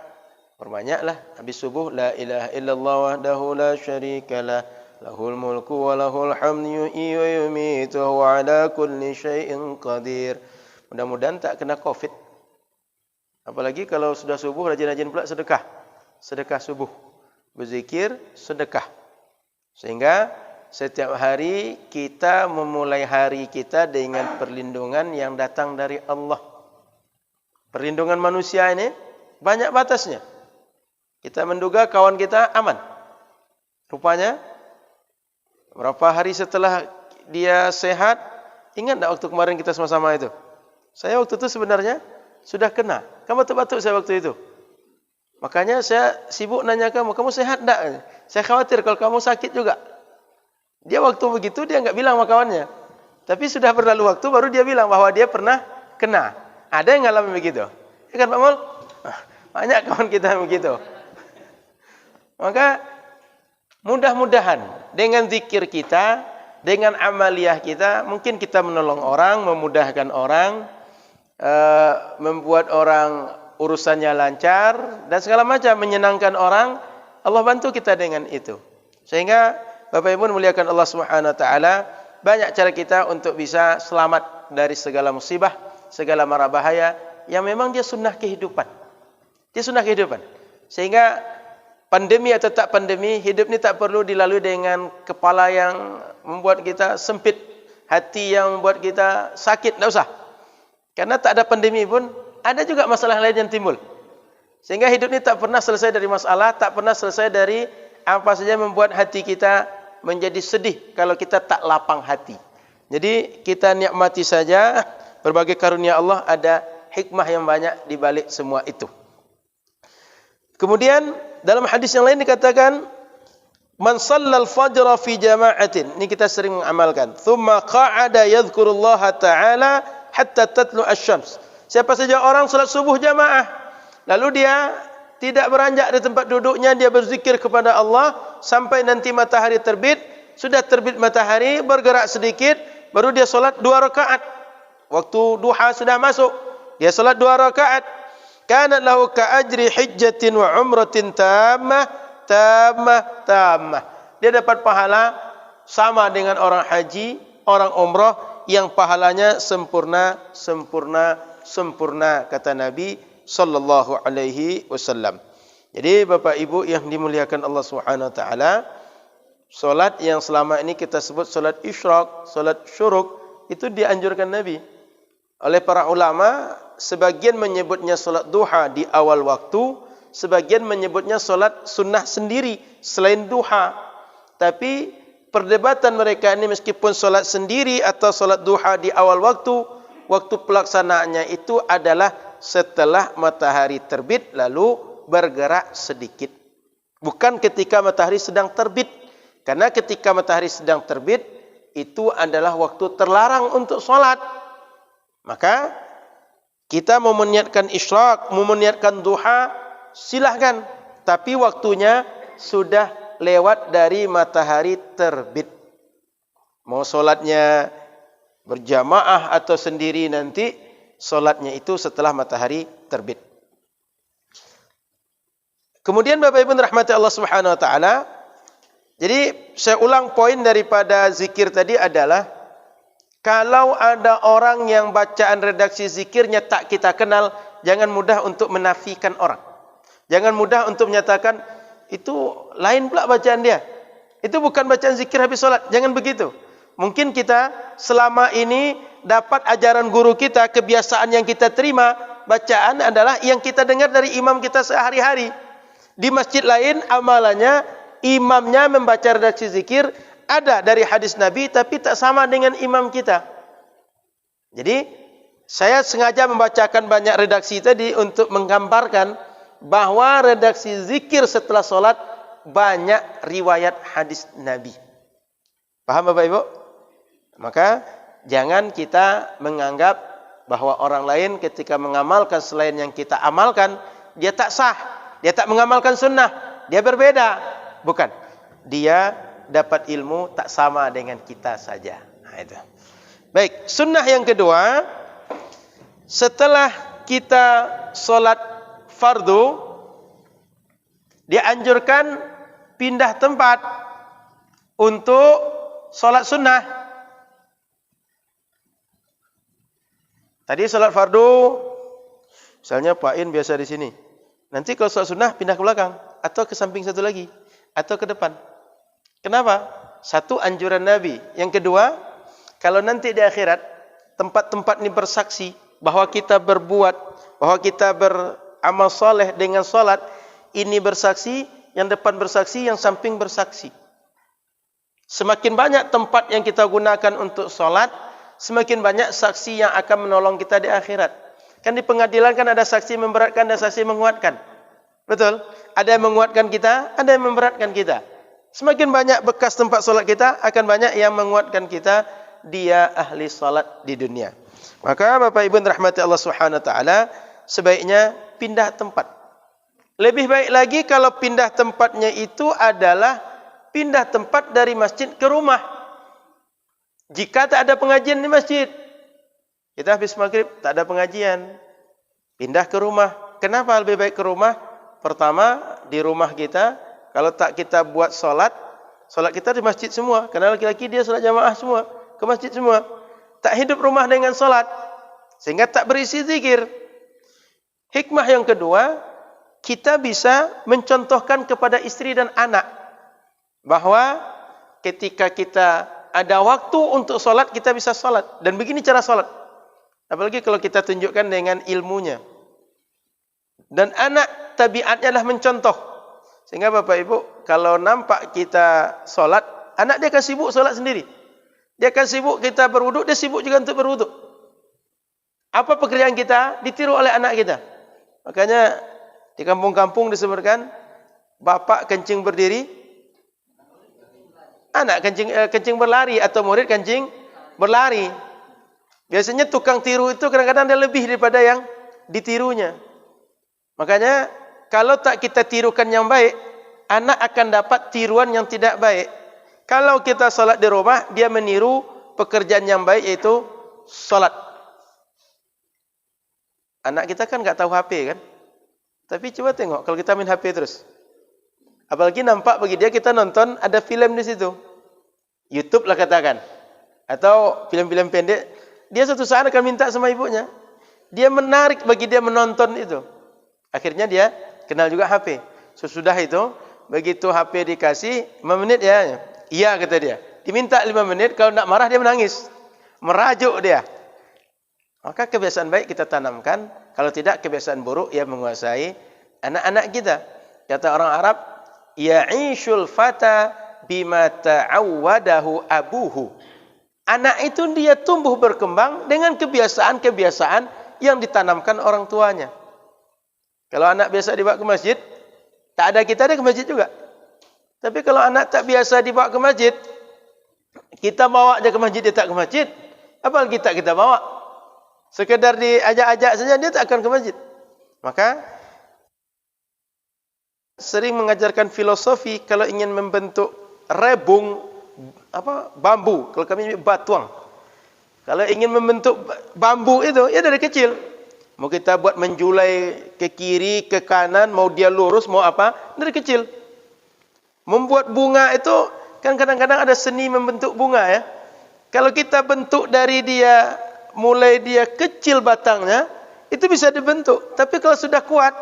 Perbanyaklah habis subuh la ilaha illallah wahdahu la syarikalah lahul mulku wa lahul hamdu yuhyi wa yumiitu wa huwa ala kulli syai'in qadir. Mudah-mudahan tak kena Covid. Apalagi kalau sudah subuh rajin-rajin pula sedekah. Sedekah subuh. Berzikir, sedekah. Sehingga setiap hari kita memulai hari kita dengan perlindungan yang datang dari Allah. Perlindungan manusia ini banyak batasnya. Kita menduga kawan kita aman. Rupanya, berapa hari setelah dia sehat, ingat tak waktu kemarin kita sama-sama itu? Saya waktu itu sebenarnya sudah kena. Kamu batuk-batuk saya waktu itu. Makanya saya sibuk nanya kamu sehat tak? Saya khawatir kalau kamu sakit juga. Dia waktu begitu, dia enggak bilang sama kawannya. Tapi sudah berlalu waktu, baru dia bilang bahwa dia pernah kena. Ada yang ngalamin begitu? Ya kan Pak Mul? Banyak kawan kita begitu. Maka mudah-mudahan dengan zikir kita, dengan amaliyah kita, mungkin kita menolong orang, memudahkan orang, membuat orang urusannya lancar, dan segala macam, menyenangkan orang. Allah bantu kita dengan itu. Sehingga Bapak Ibu muliakan Allah Subhanahu wa taala, banyak cara kita untuk bisa selamat dari segala musibah, segala mara bahaya yang memang dia sunnah kehidupan. Dia sunnah kehidupan. Sehingga pandemi atau tak pandemi, hidup ni tak perlu dilalui dengan kepala yang membuat kita sempit, hati yang membuat kita sakit, tak usah. Karena tak ada pandemi pun, ada juga masalah lain yang timbul. Sehingga hidup ni tak pernah selesai dari masalah, tak pernah selesai dari apa saja membuat hati kita menjadi sedih kalau kita tak lapang hati. Jadi kita nikmati saja berbagai karunia Allah, ada hikmah yang banyak di balik semua itu. Kemudian dalam hadis yang lain dikatakan, man shallal fajra fi jama'atin. Ini kita sering mengamalkan. Thumma qa'ada yadhkurullaha ta'ala hatta tatlu asy-syams. Siapa saja orang salat subuh jamaah, lalu dia tidak beranjak di tempat duduknya, dia berzikir kepada Allah sampai nanti matahari terbit. Sudah terbit matahari, bergerak sedikit, baru dia salat 2 rakaat. Waktu duha sudah masuk, dia salat 2 rakaat. Kana lahu ka ajri hijjatin wa umratin tammah. Dia dapat pahala sama dengan orang haji, orang umrah yang pahalanya sempurna kata Nabi sallallahu alaihi wasallam. Jadi Bapak Ibu yang dimuliakan Allah Subhanahu wa taala, salat yang selama ini kita sebut salat isyraq, salat syuruk, itu dianjurkan Nabi. Oleh para ulama, sebagian menyebutnya salat duha di awal waktu, sebagian menyebutnya salat sunnah sendiri selain duha. Tapi perdebatan mereka ini meskipun salat sendiri atau salat duha di awal waktu, waktu pelaksanaannya itu adalah setelah matahari terbit lalu bergerak sedikit. Bukan ketika matahari sedang terbit. Karena ketika matahari sedang terbit, itu adalah waktu terlarang untuk salat. Maka kita mau meniatkan isyraq, mau meniatkan duha, silahkan. Tapi waktunya sudah lewat dari matahari terbit. Mau solatnya berjamaah atau sendiri nanti, solatnya itu setelah matahari terbit. Kemudian Bapak Ibu rahmati Allah Subhanahu wa taala. Jadi saya ulang poin daripada zikir tadi adalah, kalau ada orang yang bacaan redaksi zikirnya tak kita kenal, jangan mudah untuk menafikan orang. Jangan mudah untuk menyatakan, itu lain pula bacaan dia. Itu bukan bacaan zikir habis solat. Jangan begitu. Mungkin kita selama ini dapat ajaran guru kita, kebiasaan yang kita terima, bacaan adalah yang kita dengar dari imam kita sehari-hari. Di masjid lain, amalannya, imamnya membaca redaksi zikir, ada dari hadis Nabi, tapi tak sama dengan imam kita. Jadi, saya sengaja membacakan banyak redaksi tadi untuk menggambarkan bahwa redaksi zikir setelah solat banyak riwayat hadis Nabi. Paham Bapak Ibu? Maka, jangan kita menganggap bahwa orang lain ketika mengamalkan selain yang kita amalkan, dia tak sah, dia tak mengamalkan sunnah, dia berbeda. Bukan. Dia dapat ilmu tak sama dengan kita saja. Nah, itu. Baik, sunnah yang kedua, setelah kita solat fardu, Dia anjurkan pindah tempat untuk sholat sunnah. Tadi sholat fardu, misalnya Pak In biasa di sini. Nanti kalau sholat sunnah pindah ke belakang, atau ke samping satu lagi, atau ke depan. Kenapa? Satu, anjuran Nabi. Yang kedua, kalau nanti di akhirat, tempat-tempat ini bersaksi bahwa kita berbuat, bahwa kita beramal soleh dengan sholat, ini bersaksi, yang depan bersaksi, yang samping bersaksi. Semakin banyak tempat yang kita gunakan untuk sholat, semakin banyak saksi yang akan menolong kita di akhirat. Kan di pengadilan kan ada saksi memberatkan dan saksi menguatkan. Betul? Ada yang menguatkan kita, ada yang memberatkan kita. Semakin banyak bekas tempat sholat kita, akan banyak yang menguatkan kita, dia ahli sholat di dunia. Maka Bapak Ibu rahmati Allah Subhanahu wa taala, sebaiknya pindah tempat. Lebih baik lagi kalau pindah tempatnya itu adalah pindah tempat dari masjid ke rumah. Jika tak ada pengajian di masjid, kita habis maghrib tak ada pengajian, pindah ke rumah. Kenapa lebih baik ke rumah? Pertama, di rumah kita, kalau tak kita buat solat kita di masjid semua. Karena laki-laki dia solat jamaah semua, ke masjid semua. Tak hidup rumah dengan solat, sehingga tak berisi zikir. Hikmah yang kedua, kita bisa mencontohkan kepada istri dan anak, bahwa ketika kita ada waktu untuk solat, kita bisa solat. Dan begini cara solat. Apalagi kalau kita tunjukkan dengan ilmunya. Dan anak tabiatnya adalah mencontoh. Sehingga Bapak Ibu, kalau nampak kita solat, anak dia akan sibuk solat sendiri. Dia akan sibuk kita berwuduk, dia sibuk juga untuk berwuduk. Apa pekerjaan kita? Ditiru oleh anak kita. Makanya di kampung-kampung disebutkan, bapak kencing berdiri, anak kencing berlari, atau murid kencing berlari. Biasanya tukang tiru itu kadang-kadang dia lebih daripada yang ditirunya. Makanya kalau tak kita tirukan yang baik, anak akan dapat tiruan yang tidak baik. Kalau kita salat di rumah, dia meniru pekerjaan yang baik, yaitu salat. Anak kita kan enggak tahu HP kan? Tapi coba tengok kalau kita main HP terus. Apalagi nampak bagi dia kita nonton ada film di situ. YouTube lah katakan. Atau film-film pendek, dia suatu saat akan minta sama ibunya. Dia menarik bagi dia menonton itu. Akhirnya dia kenal juga HP. Sesudah itu, begitu HP dikasih 5 menit ya. Iya kata dia. Diminta 5 menit, kalau tidak marah dia menangis. Merajuk dia. Maka kebiasaan baik kita tanamkan, kalau tidak kebiasaan buruk ia menguasai anak-anak kita. Kata orang Arab, ya'ishul fata bima ta'awwadahu abuhu. Anak itu dia tumbuh berkembang dengan kebiasaan-kebiasaan yang ditanamkan orang tuanya. Kalau anak biasa dibawa ke masjid, tak ada kita, dia ke masjid juga. Tapi kalau anak tak biasa dibawa ke masjid, kita bawa dia ke masjid, dia tak ke masjid. Apalagi tak kita bawa. Sekedar diajak-ajak saja, dia tak akan ke masjid. Maka, sering mengajarkan filosofi, kalau ingin membentuk rebung, bambu. Kalau kami batuang. Kalau ingin membentuk bambu itu, ya dari kecil. Mau kita buat menjulai ke kiri, ke kanan, mau dia lurus, mau apa, dari kecil. Membuat bunga itu, kan kadang-kadang ada seni membentuk bunga ya. Kalau kita bentuk dari dia, mulai dia kecil batangnya, itu bisa dibentuk. Tapi kalau sudah kuat,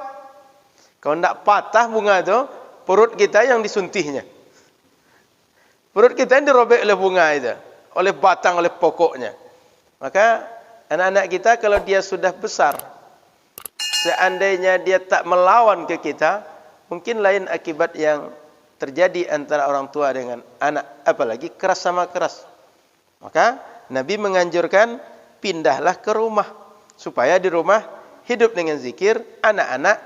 kalau tidak patah bunga itu, perut kita yang disuntinya. Perut kita yang dirobek oleh bunga itu, oleh batang, oleh pokoknya. Maka anak-anak kita kalau dia sudah besar, seandainya dia tak melawan ke kita, mungkin lain akibat yang terjadi antara orang tua dengan anak, apalagi keras sama keras. Maka Nabi menganjurkan pindahlah ke rumah, supaya di rumah hidup dengan zikir, anak-anak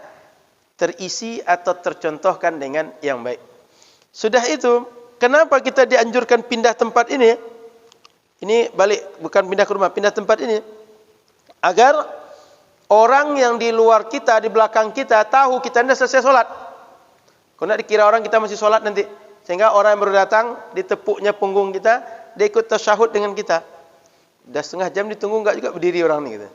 terisi atau tercontohkan dengan yang baik. Sudah itu, kenapa kita dianjurkan pindah tempat ini? Ini balik, bukan pindah ke rumah, pindah tempat ini. Agar orang yang di luar kita, di belakang kita, tahu kita ini selesai solat. Kalau nak dikira orang kita masih solat nanti. Sehingga orang yang baru datang, ditepuknya punggung kita, dia ikut tasyahud dengan kita. Dah setengah jam ditunggu, enggak juga berdiri orang ni. Gitu.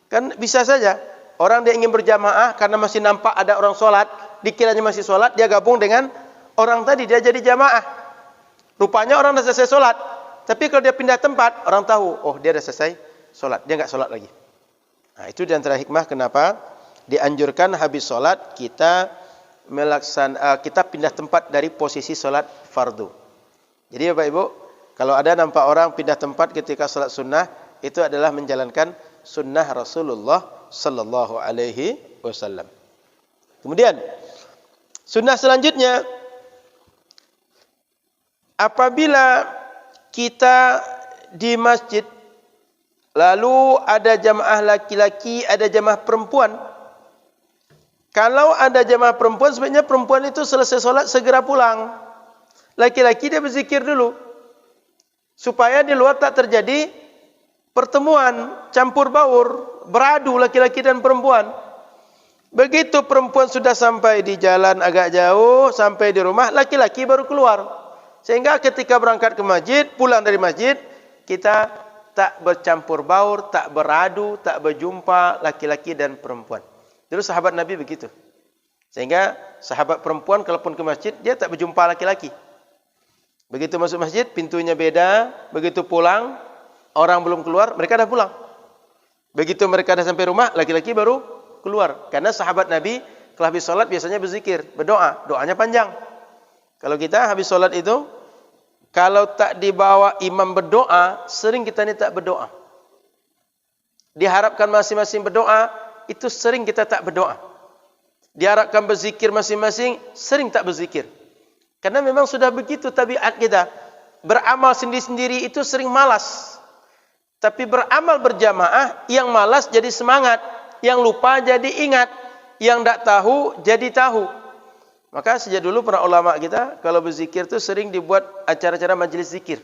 Kan bisa saja. Orang dia ingin berjamaah, karena masih nampak ada orang solat, dikiranya masih sholat, dia gabung dengan orang tadi, dia jadi jamaah. Rupanya orang sudah selesai sholat, tapi kalau dia pindah tempat, orang tahu, oh dia sudah selesai sholat, dia enggak sholat lagi. Nah, itu di antara hikmah kenapa dianjurkan habis sholat kita kita pindah tempat dari posisi sholat fardu. Jadi Bapak Ibu, kalau ada nampak orang pindah tempat ketika sholat sunnah, itu adalah menjalankan sunnah Rasulullah sallallahu alaihi wasallam. Kemudian sunnah selanjutnya, apabila kita di masjid lalu ada jamaah laki-laki, ada jamaah perempuan. Kalau ada jamaah perempuan, sebaiknya perempuan itu selesai solat segera pulang. Laki-laki dia berzikir dulu, supaya di luar tak terjadi pertemuan, campur baur, beradu laki-laki dan perempuan. Begitu perempuan sudah sampai di jalan agak jauh, sampai di rumah, laki-laki baru keluar. Sehingga ketika berangkat ke masjid, pulang dari masjid, kita tak bercampur baur, tak beradu, tak berjumpa laki-laki dan perempuan. Dulu sahabat Nabi begitu. Sehingga sahabat perempuan kalaupun ke masjid, dia tak berjumpa laki-laki. Begitu masuk masjid, pintunya beda. Begitu pulang, orang belum keluar, mereka dah pulang. Begitu mereka dah sampai rumah, laki-laki baru keluar. Karena sahabat Nabi, kalau habis sholat biasanya berzikir, berdoa. Doanya panjang. Kalau kita habis sholat itu, kalau tak dibawa imam berdoa, sering kita ni tak berdoa. Diharapkan masing-masing berdoa, itu sering kita tak berdoa. Diharapkan berzikir masing-masing, sering tak berzikir. Karena memang sudah begitu tabiat kita. Beramal sendiri-sendiri itu sering malas. Tapi beramal berjamaah, yang malas jadi semangat. Yang lupa jadi ingat. Yang tak tahu jadi tahu. Maka sejak dulu para ulama kita, kalau berzikir itu sering dibuat acara-acara majlis zikir.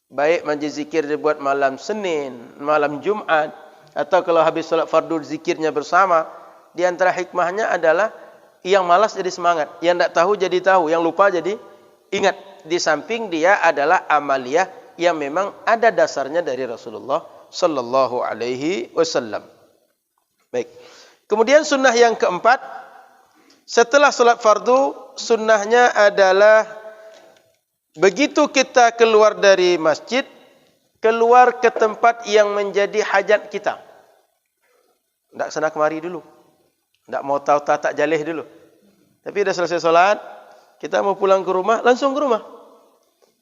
Baik majlis zikir dibuat malam Senin, malam Jumat. Atau kalau habis solat fardu zikirnya bersama. Di antara hikmahnya adalah yang malas jadi semangat, yang tak tahu jadi tahu, yang lupa jadi ingat. Di samping dia adalah amaliyah yang memang ada dasarnya dari Rasulullah sallallahu alaihi wasallam. Baik. Kemudian sunnah yang keempat, setelah solat fardu, sunnahnya adalah begitu kita keluar dari masjid, keluar ke tempat yang menjadi hajat kita. Tak sana kemari dulu. Tak mau tahu tak jalih dulu. Tapi dah selesai solat, kita mau pulang ke rumah, langsung ke rumah.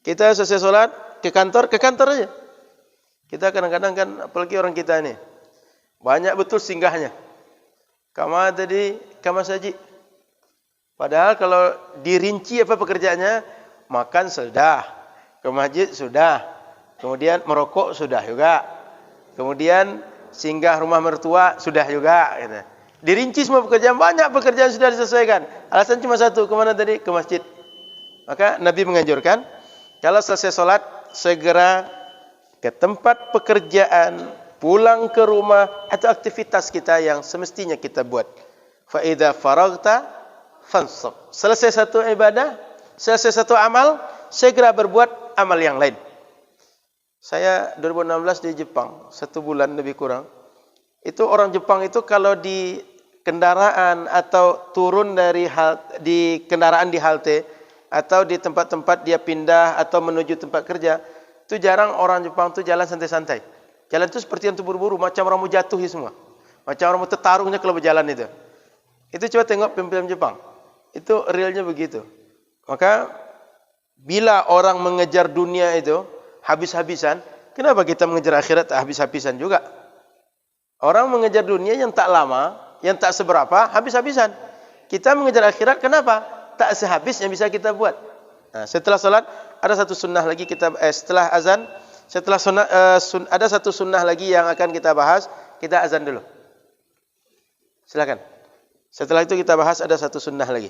Kita selesai solat, ke kantor aja. Kita kadang-kadang kan, apalagi orang kita ni, banyak betul singgahnya. Kama tadi, kama saji. Padahal kalau dirinci apa pekerjaannya, makan sudah, ke masjid sudah, kemudian merokok sudah juga, kemudian singgah rumah mertua sudah juga. Gitu. Dirinci semua pekerjaan, banyak pekerjaan sudah diselesaikan. Alasan cuma satu, kemana tadi? Ke masjid. Maka Nabi menganjurkan, kalau selesai solat, segera ke tempat pekerjaan, pulang ke rumah, atau aktivitas kita yang semestinya kita buat. Fa idza faragta fansab. Selesai satu ibadah, selesai satu amal, segera berbuat amal yang lain. Saya 2016 di Jepang, 1 bulan lebih kurang. Itu orang Jepang itu kalau di kendaraan atau turun dari di kendaraan di halte atau di tempat-tempat dia pindah atau menuju tempat kerja, itu jarang orang Jepang itu jalan santai-santai. Jalan itu seperti yang terburu-buru, macam orang mau jatuh semua. Macam orang mau tertarungnya kalau berjalan itu. Itu coba tengok film-film Jepang. Itu realnya begitu. Maka bila orang mengejar dunia itu habis-habisan, kenapa kita mengejar akhirat tak habis-habisan juga? Orang mengejar dunia yang tak lama, yang tak seberapa, habis-habisan. Kita mengejar akhirat, kenapa? Tak sehabis yang bisa kita buat. Nah, setelah salat, ada satu sunnah lagi kita, setelah azan, setelah sunnah, ada satu sunnah lagi yang akan kita bahas. Kita azan dulu. Silakan. Setelah itu kita bahas ada satu sunnah lagi.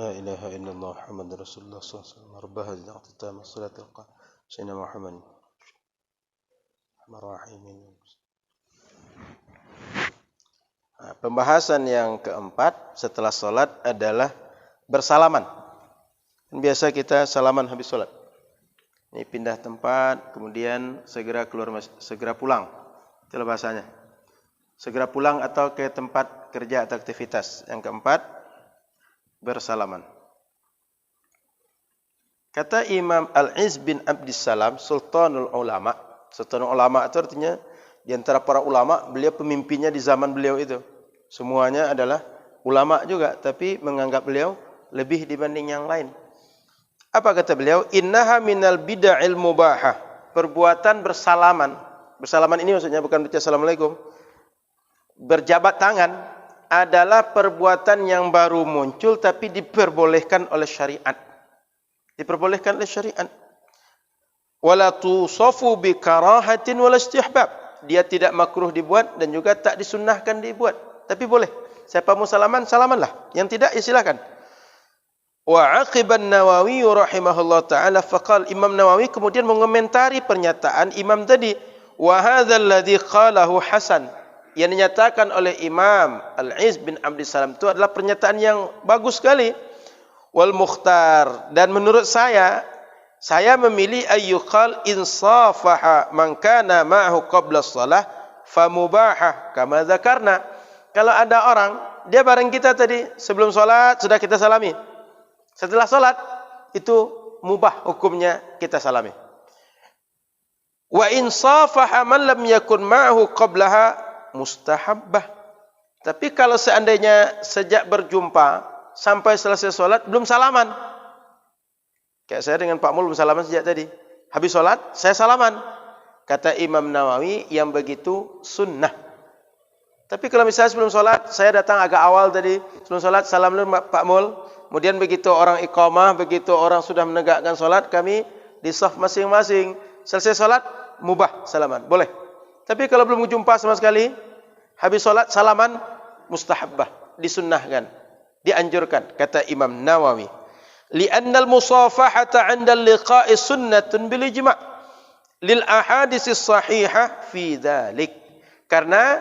La ilaha illallah Muhammadur Rasulullah sallallahu alaihi wasallam. Rabbah al-ta'tam as-salatul qa'im. Sayyidina Muhammad. Nah, pembahasan yang keempat setelah solat adalah bersalaman. Biasa kita salaman habis solat. Ini pindah tempat, kemudian segera keluar, segera pulang. Itulah bahasanya. segera pulang atau ke tempat kerja atau aktivitas. Yang keempat, bersalaman. Kata Imam Al-Izz bin Abdissalam, Sultanul Ulama. Sultanul Ulama itu artinya di antara para ulama, beliau pemimpinnya di zaman beliau itu. Semuanya adalah ulama juga, tapi menganggap beliau lebih dibanding yang lain. Apa kata beliau? Innaha minal bid'il mubahah. Perbuatan bersalaman. Bersalaman ini maksudnya bukan baca assalamualaikum. Berjabat tangan adalah perbuatan yang baru muncul tapi diperbolehkan oleh syariat. Diperbolehkan oleh syariat. Wala tusafu bi karahatin wala istihbab. Dia tidak makruh dibuat dan juga tak disunnahkan dibuat, tapi boleh. Siapa mau salaman, salamanlah. Yang tidak, ya silakan. Wa aqiban Nawawi rahimahullah taala faqal, Imam Nawawi kemudian mengomentari pernyataan imam tadi, wa hadzal ladzi qalahu hasan. Yang dinyatakan oleh Imam Al-Izz bin Abdissalam itu adalah pernyataan yang bagus sekali. Wal mukhtar, dan menurut saya memilih ayyuqal insafaha man kana ma'ahu qabla shalah famubahah kama dzakarna. Kalau ada orang dia bareng kita tadi sebelum salat sudah kita salami. Setelah salat itu mubah hukumnya kita salami. Wa insafaha man lam yakun ma'ahu qablaha mustahabbah. Tapi kalau seandainya sejak berjumpa sampai selesai sholat belum salaman, kayak saya dengan Pak Mul belum salaman sejak tadi, habis sholat saya salaman, kata Imam Nawawi yang begitu sunnah. Tapi kalau misalnya sebelum sholat saya datang agak awal tadi, sebelum sholat salam dulu Pak Mul, kemudian begitu orang iqamah, begitu orang sudah menegakkan sholat, kami di saf masing-masing, selesai sholat mubah salaman, boleh. Tapi kalau belum jumpa sama sekali, habis sholat salaman mustahabbah, disunnahkan, dianjurkan, kata Imam Nawawi. Li'annal musafahata 'inda al-liqa'i sunnatun bil ijma' lil ahaditsis sahihah fi dzalik. Karena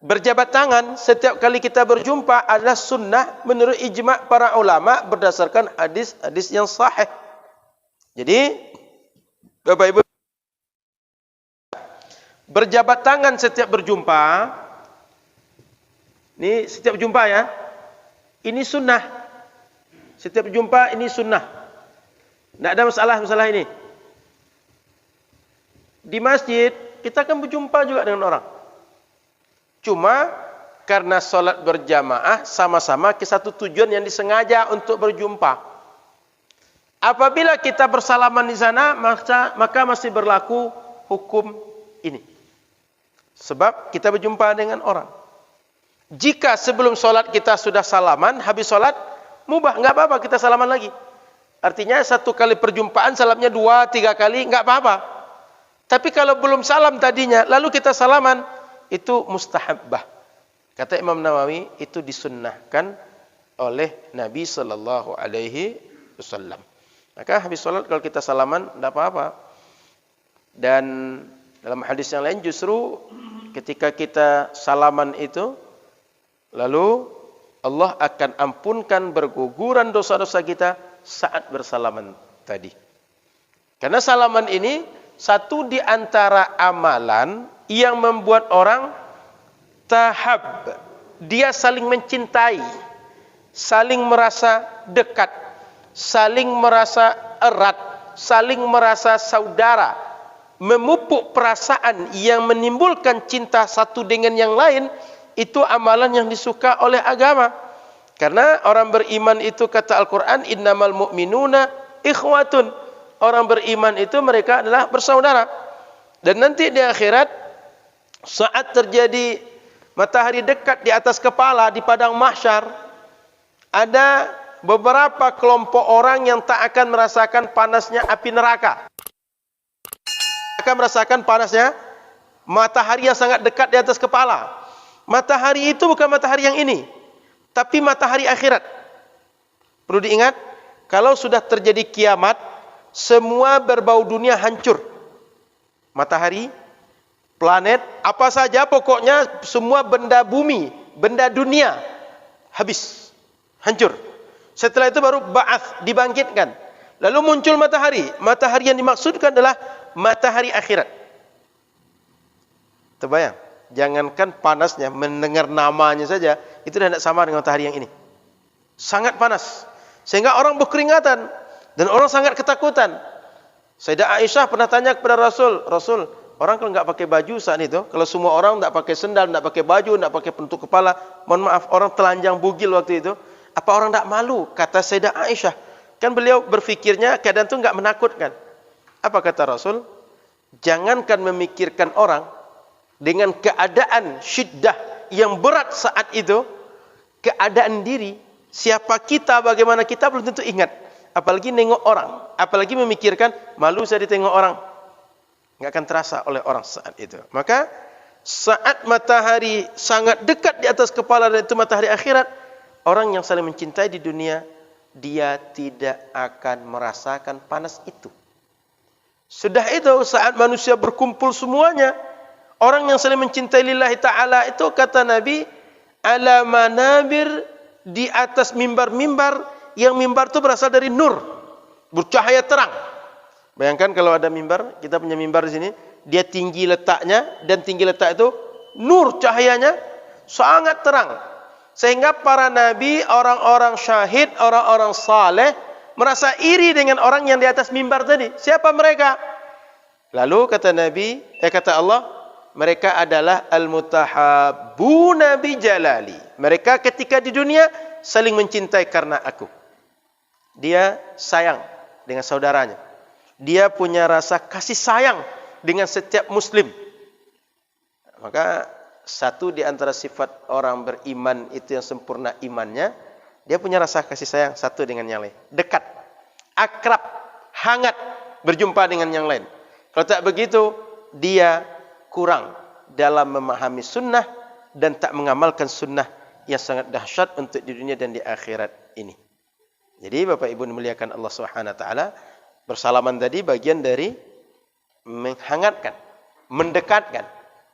berjabat tangan setiap kali kita berjumpa adalah sunnah menurut ijma' para ulama berdasarkan hadis-hadis yang sahih. Jadi Bapak Ibu, berjabat tangan setiap berjumpa, ini setiap jumpa ya, ini sunnah. Setiap jumpa ini sunnah. Tidak ada masalah ini. Di masjid kita kan berjumpa juga dengan orang. Cuma karena sholat berjamaah sama-sama ke satu tujuan yang disengaja untuk berjumpa. Apabila kita bersalaman di sana, maka masih berlaku hukum ini. Sebab kita berjumpa dengan orang. Jika sebelum sholat kita sudah salaman, habis sholat, mubah, enggak apa-apa kita salaman lagi. Artinya satu kali perjumpaan salamnya 2-3 kali, enggak apa-apa. Tapi kalau belum salam tadinya, lalu kita salaman, itu mustahabbah. Kata Imam Nawawi, itu disunnahkan oleh Nabi sallallahu alaihi wasallam. Maka habis sholat kalau kita salaman, enggak apa-apa. Dan dalam hadis yang lain justru ketika kita salaman itu, lalu Allah akan ampunkan berguguran dosa-dosa kita saat bersalaman tadi. Karena salaman ini satu di antara amalan yang membuat orang tahab. Dia saling mencintai, saling merasa dekat, saling merasa erat, saling merasa saudara, memupuk perasaan yang menimbulkan cinta satu dengan yang lain. Itu amalan yang disuka oleh agama. Karena orang beriman itu kata Al-Quran, innamal mu'minuna ikhwatun. Orang beriman itu mereka adalah bersaudara. Dan nanti di akhirat, saat terjadi matahari dekat di atas kepala di padang mahsyar, ada beberapa kelompok orang yang tak akan merasakan panasnya api neraka. Akan merasakan panasnya matahari yang sangat dekat di atas kepala. Matahari itu bukan matahari yang ini, tapi matahari akhirat. Perlu diingat, kalau sudah terjadi kiamat, semua berbau dunia hancur. Matahari, planet, apa saja pokoknya semua benda bumi, benda dunia habis, hancur. Setelah itu baru ba'ats, dibangkitkan. Lalu muncul matahari. Matahari yang dimaksudkan adalah matahari akhirat. Terbayang? jangankan panasnya, mendengar namanya saja, itu dah tidak sama dengan matahari yang ini. Sangat panas. Sehingga orang berkeringatan. Dan orang sangat ketakutan. Sayyidah Aisyah pernah tanya kepada Rasul, Rasul, orang kalau enggak pakai baju saat itu, kalau semua orang enggak pakai sendal, enggak pakai baju, enggak pakai penutup kepala, mohon maaf, orang telanjang bugil waktu itu, apa orang enggak malu? Kata Sayyidah Aisyah. Kan beliau berfikirnya keadaan itu enggak menakutkan. Apa kata Rasul? Jangankan memikirkan orang dengan keadaan syiddah yang berat saat itu, keadaan diri, siapa kita, bagaimana kita belum tentu ingat. Apalagi nengok orang, apalagi memikirkan malu saya ditengok orang. Enggak akan terasa oleh orang saat itu. Maka saat matahari sangat dekat di atas kepala dan itu matahari akhirat, orang yang saling mencintai di dunia, dia tidak akan merasakan panas itu. Sudah itu saat manusia berkumpul semuanya, orang yang saling mencintai lillahi ta'ala itu kata Nabi, ala manabir, di atas mimbar-mimbar, yang mimbar itu berasal dari nur, bercahaya terang. Bayangkan kalau ada mimbar, kita punya mimbar di sini, dia tinggi letaknya, dan tinggi letak itu nur cahayanya sangat terang. Sehingga para nabi, orang-orang syahid, orang-orang saleh merasa iri dengan orang yang di atas mimbar tadi. Siapa mereka? Lalu kata Nabi, kata Allah, mereka adalah al-mutahabbuna bi jalali. Mereka ketika di dunia saling mencintai karena aku. Dia sayang dengan saudaranya. Dia punya rasa kasih sayang dengan setiap muslim. Maka satu di antara sifat orang beriman itu yang sempurna imannya, dia punya rasa kasih sayang satu dengan yang lain. Dekat, akrab, hangat berjumpa dengan yang lain. Kalau tak begitu, dia kurang dalam memahami sunnah dan tak mengamalkan sunnah yang sangat dahsyat untuk di dunia dan di akhirat ini. Jadi Bapak Ibu dimuliakan Allah Subhanahu wa taala, bersalaman tadi bagian dari menghangatkan, mendekatkan,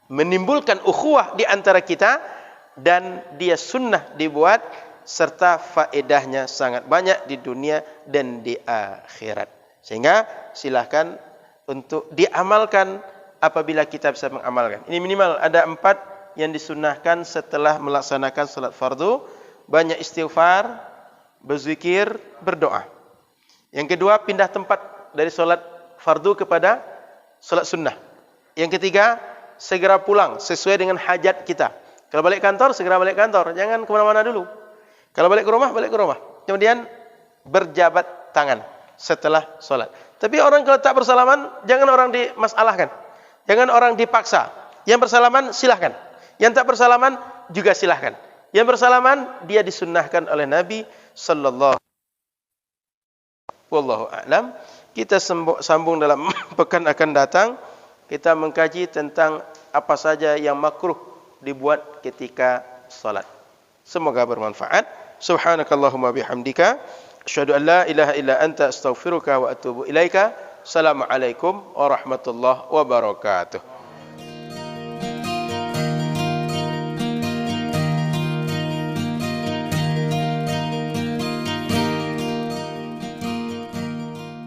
menimbulkan ukhuwah di antara kita, dan dia sunnah dibuat serta faedahnya sangat banyak di dunia dan di akhirat. Sehingga silakan untuk diamalkan apabila kita bisa mengamalkan. Ini minimal ada 4 yang disunnahkan setelah melaksanakan salat fardu. Banyak istighfar, berzikir, berdoa. Yang kedua, pindah tempat dari salat fardu kepada salat sunnah. Yang ketiga, segera pulang sesuai dengan hajat kita. Kalau balik kantor, segera balik kantor. Jangan kemana-mana dulu. Kalau balik ke rumah, balik ke rumah. Kemudian berjabat tangan setelah salat. Tapi orang kalau tak bersalaman, jangan orang dimasalahkan. Jangan orang dipaksa. Yang bersalaman, silahkan. Yang tak bersalaman, juga silahkan. Yang bersalaman, dia disunnahkan oleh Nabi sallallahu alaihi wasallam. Wallahu a'lam. Kita sambung dalam pekan akan datang. Kita mengkaji tentang apa saja yang makruh dibuat ketika salat. Semoga bermanfaat. Subhanakallahumma bihamdika, asyhadu an la ilaha illa anta, astaghfiruka wa atubu ilaika. Assalamualaikum warahmatullahi wabarakatuh.